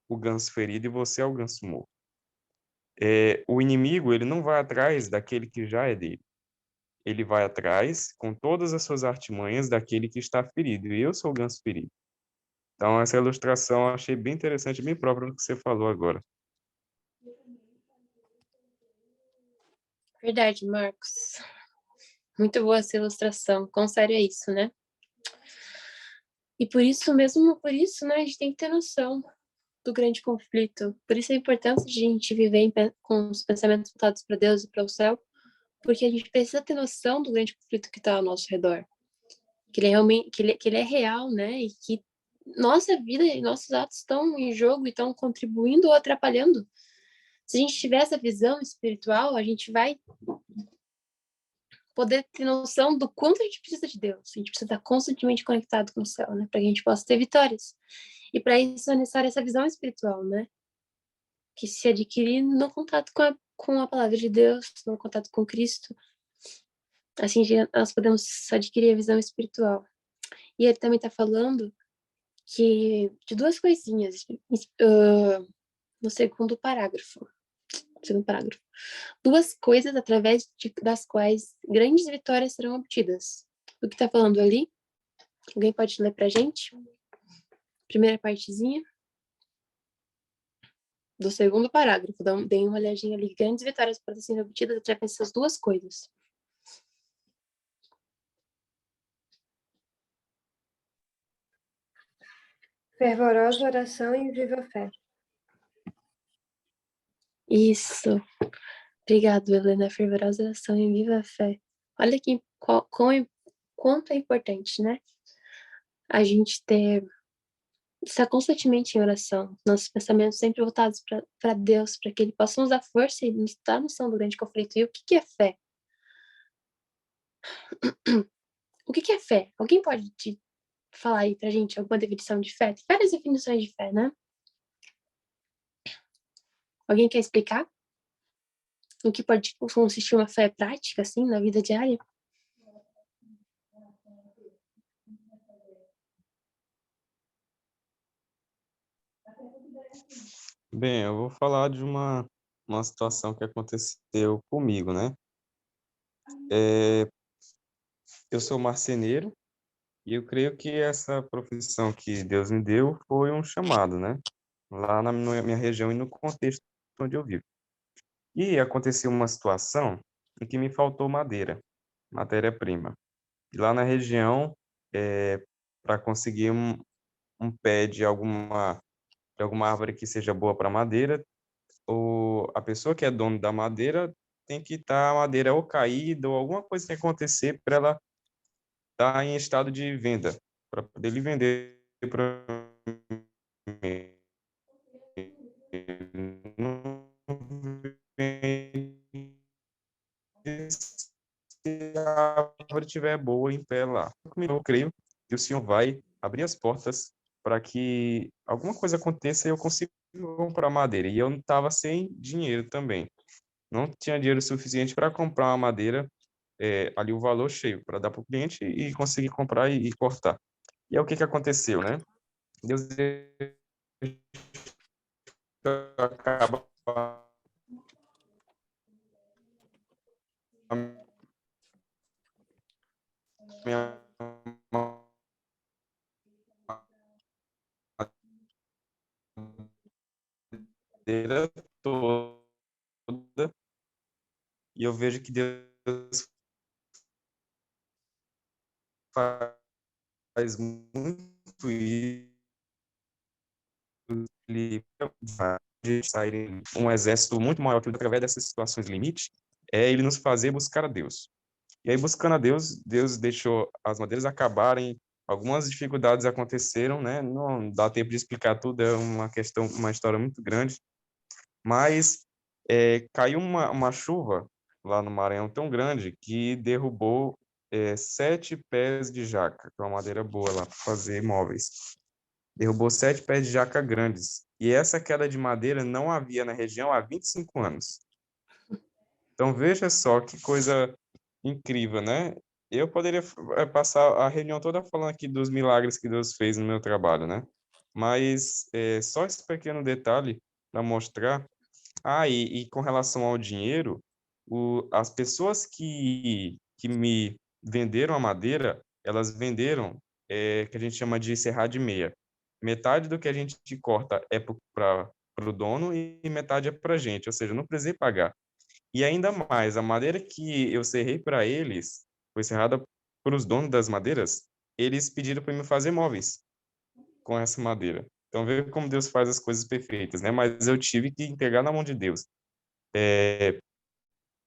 o ganso ferido e você é o ganso morto. O inimigo, ele não vai atrás daquele que já é dele. Ele vai atrás, com todas as suas artimanhas, daquele que está ferido. E eu sou o ganso ferido. Então, essa ilustração eu achei bem interessante, bem própria do que você falou agora. Verdade, Marcos. Muito boa essa ilustração. Quão sério é isso, né? E por isso, mesmo por isso, né, a gente tem que ter noção do grande conflito. Por isso a importância de a gente viver com os pensamentos voltados para Deus e para o céu, porque a gente precisa ter noção do grande conflito que está ao nosso redor. Que ele é realmente, que ele é real, né? E que nossa vida e nossos atos estão em jogo e estão contribuindo ou atrapalhando. Se a gente tiver essa visão espiritual, a gente vai poder ter noção do quanto a gente precisa de Deus. A gente precisa estar constantemente conectado com o céu, né? Para que a gente possa ter vitórias. E para isso é necessária essa visão espiritual, né? Que se adquire no contato com a palavra de Deus, no contato com Cristo. Assim, nós podemos adquirir a visão espiritual. E ele também está falando que de duas coisinhas no segundo parágrafo. Duas coisas através das quais grandes vitórias serão obtidas. O que está falando ali? Alguém pode ler para a gente? Primeira partezinha do segundo parágrafo. Deem uma olhadinha ali. Grandes vitórias podem ser obtidas através dessas duas coisas. Fervorosa oração e viva fé. Isso. Obrigado, Helena. Fervorosa oração e viva a fé. Olha que quanto é importante, né? A gente estar constantemente em oração, nossos pensamentos sempre voltados para Deus, para que Ele possa nos dar força e nos dar noção do grande conflito. E o que é fé? O que é fé? Alguém pode falar aí pra gente alguma definição de fé? Tem várias definições de fé, né? Alguém quer explicar? O que pode consistir uma fé prática, assim, na vida diária? Bem, eu vou falar de uma situação que aconteceu comigo, né? Eu sou marceneiro e eu creio que essa profissão que Deus me deu foi um chamado, né? Lá na minha região e no contexto onde eu vivo. E aconteceu uma situação em que me faltou madeira, matéria-prima. E lá na região, para conseguir um pé de alguma árvore que seja boa para madeira, a pessoa que é dono da madeira tem que estar a madeira ou caída ou alguma coisa que acontecer para ela estar em estado de venda, para poder ele vender para mim. Não vende se a árvore estiver boa em pé lá. Eu creio que o Senhor vai abrir as portas para que alguma coisa aconteça e eu consiga comprar madeira. E eu não estava sem dinheiro também. Não tinha dinheiro suficiente para comprar uma madeira ali o valor cheio para dar para o cliente e conseguir comprar e cortar. E é o que aconteceu, né? Deus acaba a minha madeira toda e eu vejo que Deus faz muito isso. Ele vai sair um exército muito maior que através dessas situações limite, é ele nos fazer buscar a Deus. E aí, buscando a Deus, Deus deixou as madeiras acabarem, algumas dificuldades aconteceram, né? Não dá tempo de explicar tudo, é uma história muito grande, mas caiu uma chuva lá no Maranhão tão grande que derrubou 7 pés de jaca, que é uma madeira boa lá para fazer móveis. Derrubou 7 pés de jaca grandes. E essa queda de madeira não havia na região há 25 anos. Então, veja só que coisa incrível, né? Eu poderia passar a reunião toda falando aqui dos milagres que Deus fez no meu trabalho, né? Mas só esse pequeno detalhe para mostrar. E com relação ao dinheiro, as pessoas que me venderam a madeira, elas venderam, que a gente chama de serrar de meia. metade do que a gente corta é para o dono e metade é para a gente, ou seja, eu não precisei pagar. E ainda mais, a madeira que eu serrei para eles foi serrada para os donos das madeiras. Eles pediram para me fazer móveis com essa madeira. Então, veja como Deus faz as coisas perfeitas, né? Mas eu tive que entregar na mão de Deus.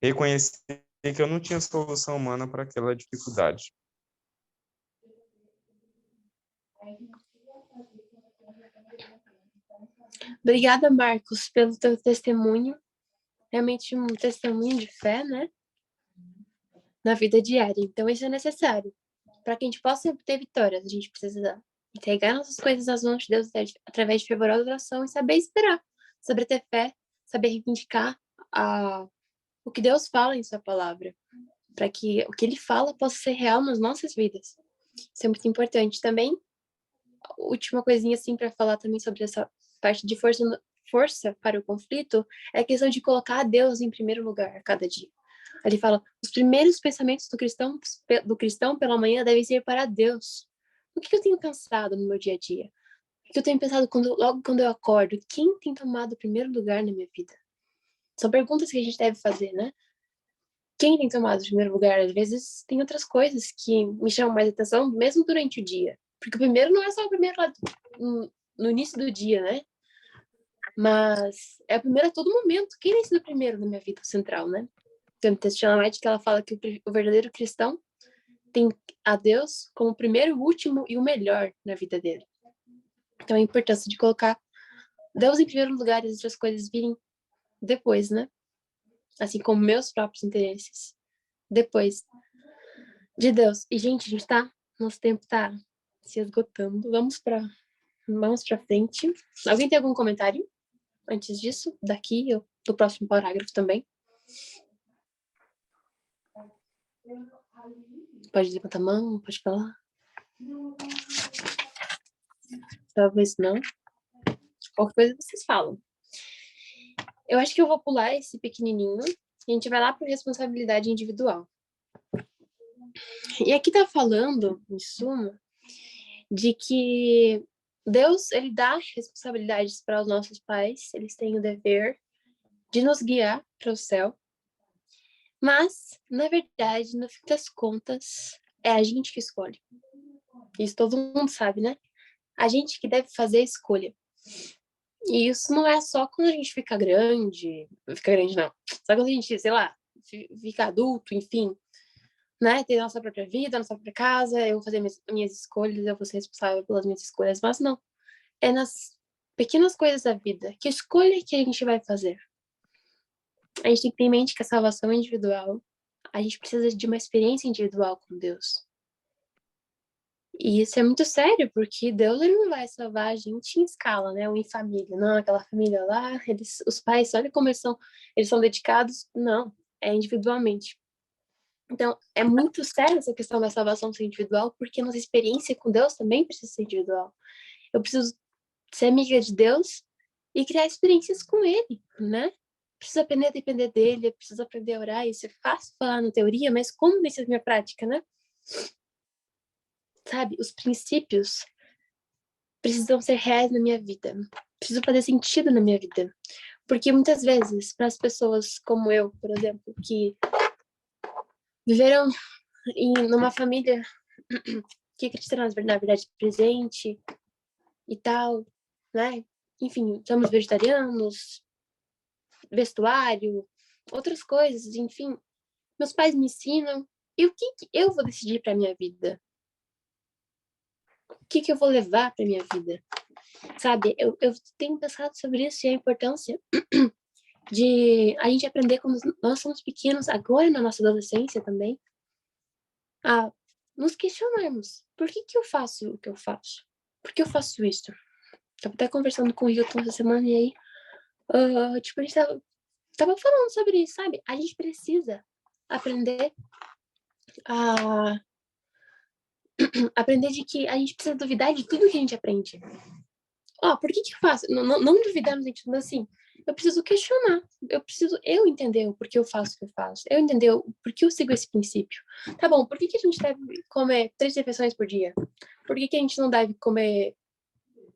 Reconhecer que eu não tinha solução humana para aquela dificuldade. Obrigada, Marcos, pelo teu testemunho. Realmente um testemunho de fé, né? Na vida diária. Então, isso é necessário. Para que a gente possa ter vitórias, a gente precisa entregar nossas coisas nas mãos de Deus através de fervorosa oração e saber esperar, saber ter fé, saber reivindicar o que Deus fala em sua palavra, para que o que ele fala possa ser real nas nossas vidas. Isso é muito importante também. Última coisinha assim para falar também sobre essa parte de força para o conflito é a questão de colocar Deus em primeiro lugar a cada dia. Ele fala, os primeiros pensamentos do cristão pela manhã devem ser para Deus. O que eu tenho pensado no meu dia a dia? O que eu tenho pensado logo quando eu acordo? Quem tem tomado o primeiro lugar na minha vida? São perguntas que a gente deve fazer, né? Quem tem tomado o primeiro lugar? Às vezes tem outras coisas que me chamam mais atenção, mesmo durante o dia. Porque o primeiro não é só o primeiro lá no início do dia, né? Mas é o primeiro a todo momento. Quem tem sido o primeiro na minha vida central, né? Tem um texto de Ellen White que ela fala que o verdadeiro cristão tem a Deus como o primeiro, o último e o melhor na vida dele. Então a importância de colocar Deus em primeiro lugar e as outras coisas virem depois, né? Assim como meus próprios interesses. Depois de Deus. E, gente, nosso tempo tá se esgotando. Vamos pra frente. Alguém tem algum comentário antes disso? Daqui, do próximo parágrafo também? Pode levantar a mão, pode falar. Talvez não. Qualquer coisa vocês falam. Eu acho que eu vou pular esse pequenininho e a gente vai lá para responsabilidade individual. E aqui tá falando, em suma, de que Deus, ele dá responsabilidades para os nossos pais, eles têm o dever de nos guiar para o céu. Mas, na verdade, no fim das contas, é a gente que escolhe. Isso todo mundo sabe, né? A gente que deve fazer a escolha. E isso não é só quando a gente fica grande não. Só quando a gente, sei lá, fica adulto, enfim, né? Ter nossa própria vida, nossa própria casa, eu vou fazer minhas escolhas, eu vou ser responsável pelas minhas escolhas. Mas não. É nas pequenas coisas da vida. Que escolha que a gente vai fazer? A gente tem que ter em mente que a salvação é individual. A gente precisa de uma experiência individual com Deus. E isso é muito sério, porque Deus, ele não vai salvar a gente em escala, né? Ou em família. Não, aquela família lá, os pais, olha como eles são dedicados. Não, é individualmente. Então, é muito sério essa questão da salvação ser individual, porque nossa experiência com Deus também precisa ser individual. Eu preciso ser amiga de Deus e criar experiências com Ele, né? Preciso aprender a depender dele, preciso aprender a orar. Isso é fácil falar na teoria, mas como isso é minha prática, né? Sabe, os princípios precisam ser reais na minha vida. Precisam fazer sentido na minha vida. Porque muitas vezes, para as pessoas como eu, por exemplo, que viveram numa família que acredita na verdade presente e tal, né? Enfim, somos vegetarianos, vestuário, outras coisas, enfim. Meus pais me ensinam. E o que eu vou decidir para minha vida? O que eu vou levar para minha vida? Sabe, eu tenho pensado sobre isso e a importância de a gente aprender quando nós somos pequenos, agora na nossa adolescência também, a nos questionarmos. Por que eu faço o que eu faço? Por que eu faço isso? Tava até conversando com o Hilton essa semana e aí, tipo, a gente tava falando sobre isso, sabe? A gente precisa aprender a aprender de que a gente precisa duvidar de tudo que a gente aprende. Por que eu faço? Não duvidar no sentido assim, eu preciso questionar, eu preciso entender o porquê eu faço o que eu faço, eu entender o porquê eu sigo esse princípio. Tá bom, por que a gente deve comer 3 refeições por dia? Por que a gente não deve comer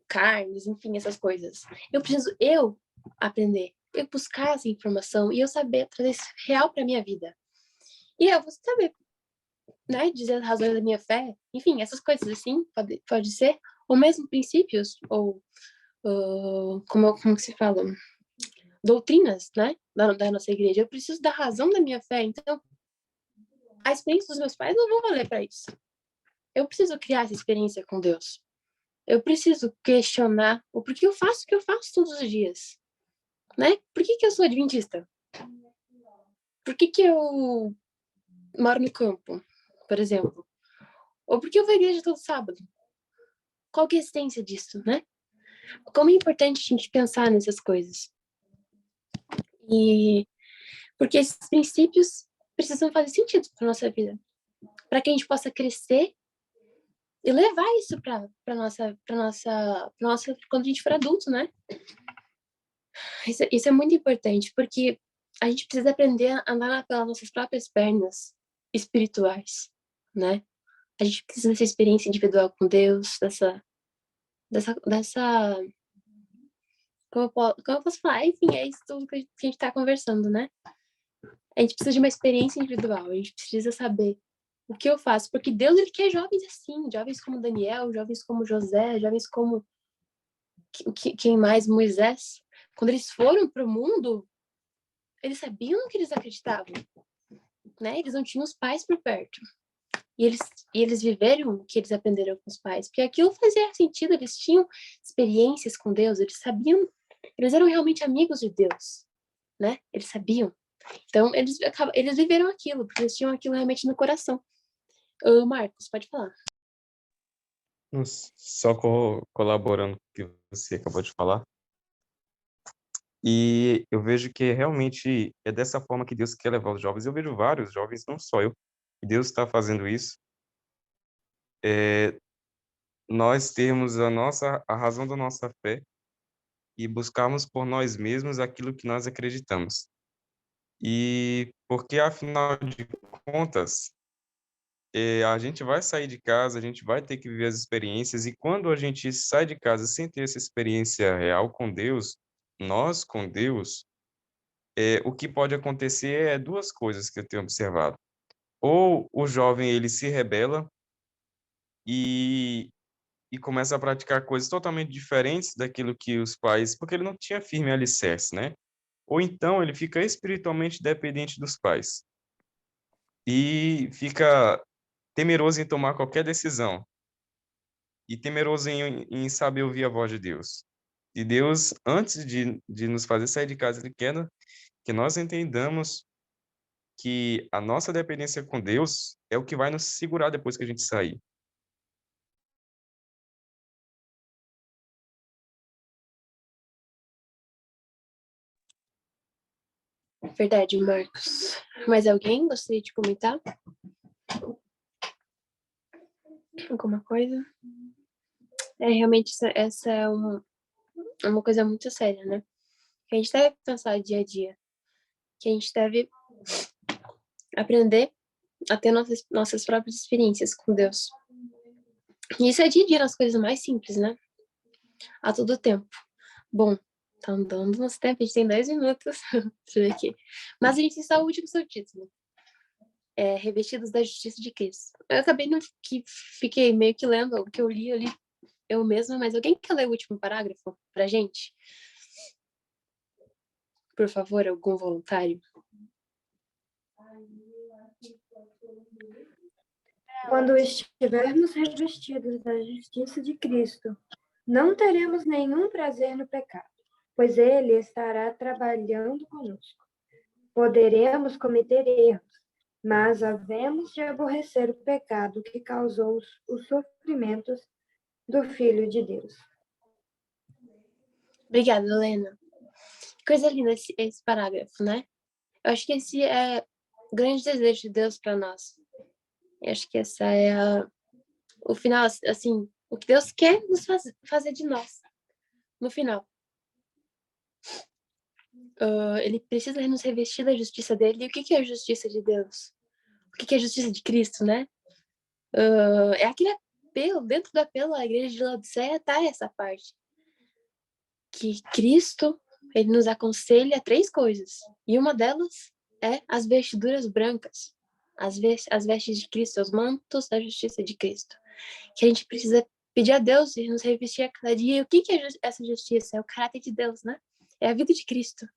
carnes, enfim, essas coisas. Eu preciso eu aprender, eu buscar essa informação e eu saber trazer isso real para minha vida. E eu vou saber, né, dizer as razões da minha fé, enfim, essas coisas assim, pode ser, ou mesmo princípios, ou como que se fala? Doutrinas, né, da nossa igreja. Eu preciso da razão da minha fé, então a experiência dos meus pais não vão valer para isso. Eu preciso criar essa experiência com Deus. Eu preciso questionar o porquê eu faço o que eu faço todos os dias, né? Por que eu sou adventista? Por que eu moro no campo, por exemplo? Ou por que eu vou à igreja todo sábado? Qual que é a essência disso, né? Como é importante a gente pensar nessas coisas. E porque esses princípios precisam fazer sentido para nossa vida, para que a gente possa crescer e levar isso para nossa quando a gente for adulto, né? Isso é muito importante, porque a gente precisa aprender a andar pelas nossas próprias pernas espirituais, né? A gente precisa dessa experiência individual com Deus, dessa como eu posso falar? Enfim, é isso tudo que a gente está conversando, né? A gente precisa de uma experiência individual, a gente precisa saber o que eu faço, porque Deus, ele quer jovens assim, jovens como Daniel, jovens como José, jovens como quem mais? Moisés. Quando eles foram para o mundo, eles sabiam no que eles acreditavam, né? Eles não tinham os pais por perto. E eles viveram o que eles aprenderam com os pais, porque aquilo fazia sentido, eles tinham experiências com Deus, eles sabiam, eles eram realmente amigos de Deus, né? Eles sabiam. Então, eles viveram aquilo, porque eles tinham aquilo realmente no coração. Marcos, pode falar. Só colaborando com o que você acabou de falar. E eu vejo que realmente é dessa forma que Deus quer levar os jovens. Eu vejo vários jovens, não só eu, que Deus está fazendo isso. Nós termos a razão da nossa fé e buscarmos por nós mesmos aquilo que nós acreditamos. E porque, afinal de contas, a gente vai sair de casa, a gente vai ter que viver as experiências, e quando a gente sai de casa sem ter essa experiência real com Deus, nós com Deus, o que pode acontecer é duas coisas que eu tenho observado. Ou o jovem, ele se rebela e, e começa a praticar coisas totalmente diferentes daquilo que os pais, porque ele não tinha firme alicerce, né? Ou então ele fica espiritualmente dependente dos pais e fica temeroso em tomar qualquer decisão e temeroso em saber ouvir a voz de Deus. E Deus, antes de nos fazer sair de casa, Ele quer que nós entendamos que a nossa dependência com Deus é o que vai nos segurar depois que a gente sair. Verdade, Marcos. Mais alguém gostaria de comentar? Alguma coisa? Realmente, essa é uma coisa muito séria, né? Que a gente deve pensar dia a dia. Que a gente deve aprender a ter nossas próprias experiências com Deus. E isso é dia a dia nas coisas mais simples, né? A todo tempo. Bom, tá andando nosso tempo, a gente tem 10 minutos. Deixa eu ver aqui. Mas a gente está o último seu título. Revestidos da justiça de Cristo. Eu acabei que fiquei meio que lendo o que eu li ali eu mesma, mas alguém quer ler o último parágrafo pra gente? Por favor, algum voluntário? Quando estivermos revestidos da justiça de Cristo, não teremos nenhum prazer no pecado, pois Ele estará trabalhando conosco. Poderemos cometer erros, mas havemos de aborrecer o pecado que causou os sofrimentos do Filho de Deus. Obrigada, Helena. Coisa linda esse parágrafo, né? Eu acho que esse é o grande desejo de Deus para nós. Eu acho que essa é o final, assim, o que Deus quer nos fazer de nós, no final. Ele precisa nos revestir da justiça dele. E o que é a justiça de Deus? O que é a justiça de Cristo, né? É aquele apelo, dentro do apelo à igreja de Laodiceia tá essa parte. Que Cristo, ele nos aconselha 3 coisas. E uma delas é as vestiduras brancas. As vestes de Cristo, os mantos da justiça de Cristo. Que a gente precisa pedir a Deus e nos revestir a cada dia. E o que é essa justiça? É o caráter de Deus, né? É a vida de Cristo.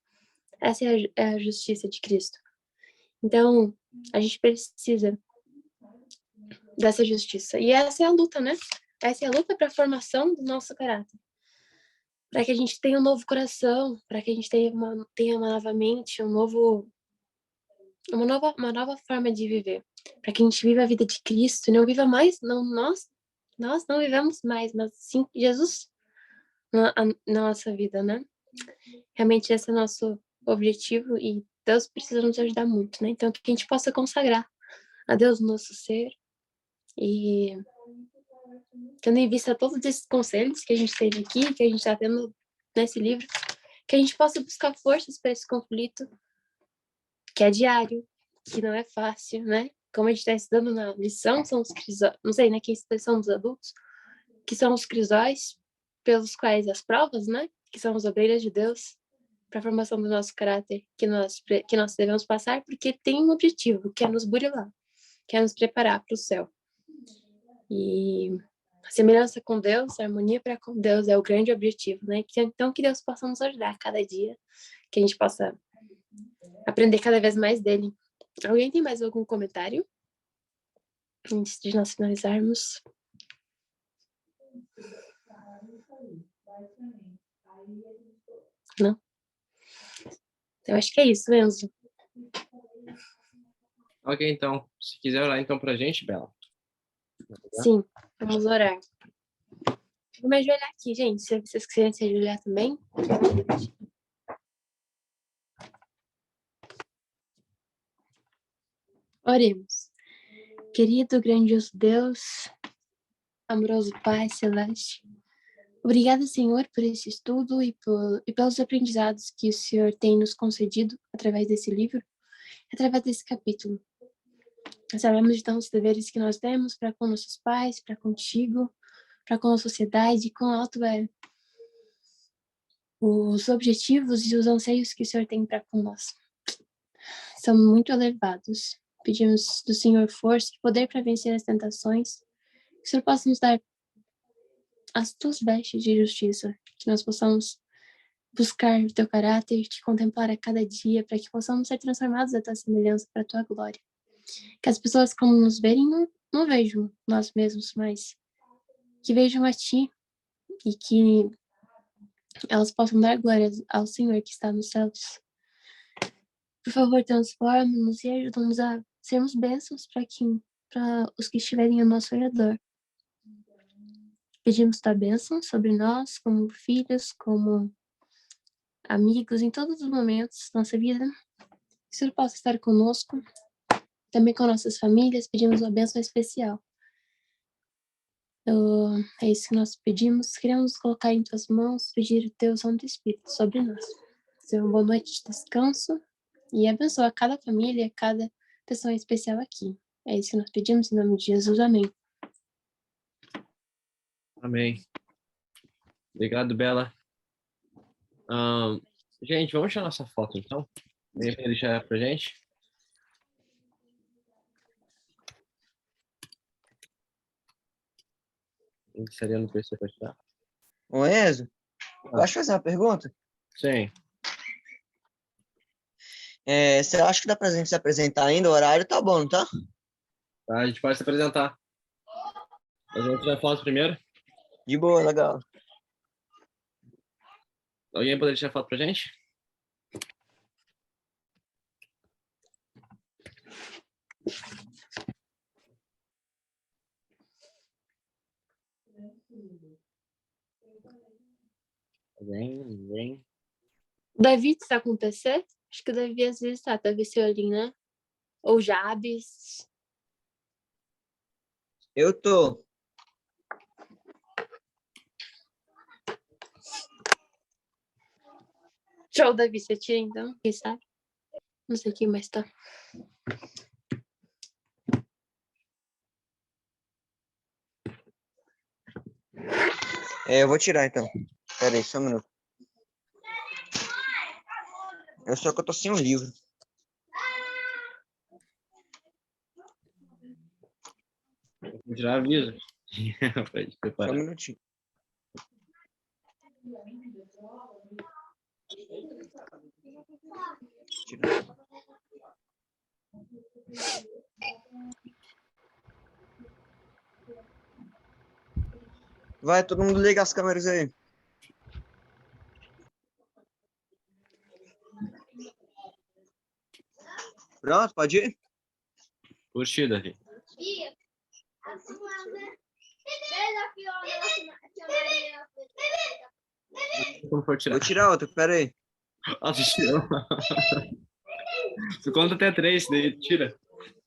Essa é a justiça de Cristo. Então, a gente precisa dessa justiça. E essa é a luta, né? Essa é a luta para a formação do nosso caráter. Para que a gente tenha um novo coração, para que a gente tenha novamente uma nova forma de viver. Para que a gente viva a vida de Cristo e não viva mais, não, nós não vivemos mais, mas sim Jesus na nossa vida, né? Realmente esse é o nosso objetivo e Deus precisa nos ajudar muito, né? Então, que a gente possa consagrar a Deus o nosso ser e tendo em vista todos esses conselhos que a gente teve aqui, que a gente está tendo nesse livro, que a gente possa buscar forças para esse conflito, que é diário, que não é fácil, né? Como a gente está estudando na lição, são os crisóis, não sei, né, quem são os adultos, que são os crisóis pelos quais as provas, né, que são as obreiras de Deus, para a formação do nosso caráter, que nós devemos passar, porque tem um objetivo, que é nos burilar, que é nos preparar para o céu. E a semelhança com Deus, a harmonia para com Deus é o grande objetivo, né? Então, que Deus possa nos ajudar cada dia, que a gente possa aprender cada vez mais dele. Alguém tem mais algum comentário? Antes de nós finalizarmos. Não? Eu acho que é isso, Enzo. Ok, então. Se quiser orar então pra gente, Bela. Sim, vamos orar. Vou me ajoelhar aqui, gente. Se vocês quiserem se ajoelhar também. Oremos. Querido, grandioso Deus, amoroso Pai Celeste, obrigada, Senhor, por esse estudo e pelos aprendizados que o Senhor tem nos concedido através desse livro, através desse capítulo. Nós sabemos então os deveres que nós temos para com nossos pais, para contigo, para com a sociedade, e quão alto é os objetivos e os anseios que o Senhor tem para com nós. São muito elevados. Pedimos do Senhor força e poder para vencer as tentações. Que o Senhor possa nos dar as tuas vestes de justiça. Que nós possamos buscar o teu caráter, te contemplar a cada dia, para que possamos ser transformados à tua semelhança, para a tua glória. Que as pessoas, como nos verem, não vejam nós mesmos, mas que vejam a ti e que elas possam dar glória ao Senhor que está nos céus. Por favor, transforma-nos e ajuda-nos a sermos bênçãos para os que estiverem ao nosso redor. Pedimos tua bênção sobre nós, como filhos, como amigos, em todos os momentos da nossa vida. Que o Senhor possa estar conosco, também com nossas famílias. Pedimos uma bênção especial. É isso que nós pedimos. Queremos colocar em tuas mãos, pedir o teu Santo Espírito sobre nós. Seja uma boa noite de descanso e abençoa cada família, cada pessoa especial aqui. É isso que nós pedimos em nome de Jesus. Amém. Amém. Obrigado, Bela. Gente, vamos tirar nossa foto, então? Alguém vai deixar pra gente? Seria no PC pra tirar? Ô Enzo, posso fazer uma pergunta? Sim. Você acha que dá pra gente se apresentar ainda? O horário tá bom, não tá? Tá, a gente pode se apresentar. Mas vamos tirar foto primeiro. De boa, legal. Alguém poderia tirar foto pra gente? Alguém. O Davi está com o PC? Acho que o Davi às vezes tá. Davi Ciolim, né? Ou Jabes. Eu tô. Show, Davi, você tira então? Quem sabe? Não sei quem mais tá. Eu vou tirar, então. Pera aí, só um minuto. Eu só que eu tô sem o livro. Vou tirar aviso. Pra gente Só um preparar. minutinho. Tirar. Vai, todo mundo liga as câmeras aí. Pronto, pode ir? Curtida, Davi. Como for tirar. Vou tirar outra, pera aí. Ah, você tirou. Você conta até 3, daí tira.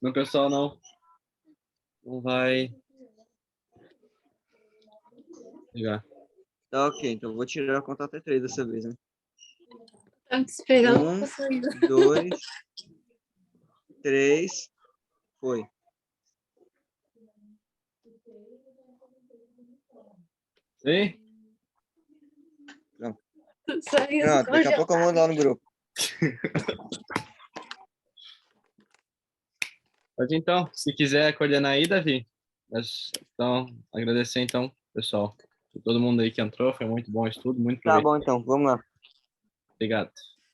Meu pessoal não vai pegar. Tá ok, então eu vou tirar a conta até 3 dessa vez, né? Tô te esperando. 1, 2, 3. Foi. Ei? Sorriso Pronto, daqui a pouco eu mando lá no grupo. Pode então. Se quiser coordenar aí, Davi. Então, agradecer então, pessoal. Todo mundo aí que entrou, foi muito bom o estudo, muito Tá proveitoso. bom, então, vamos lá. Obrigado.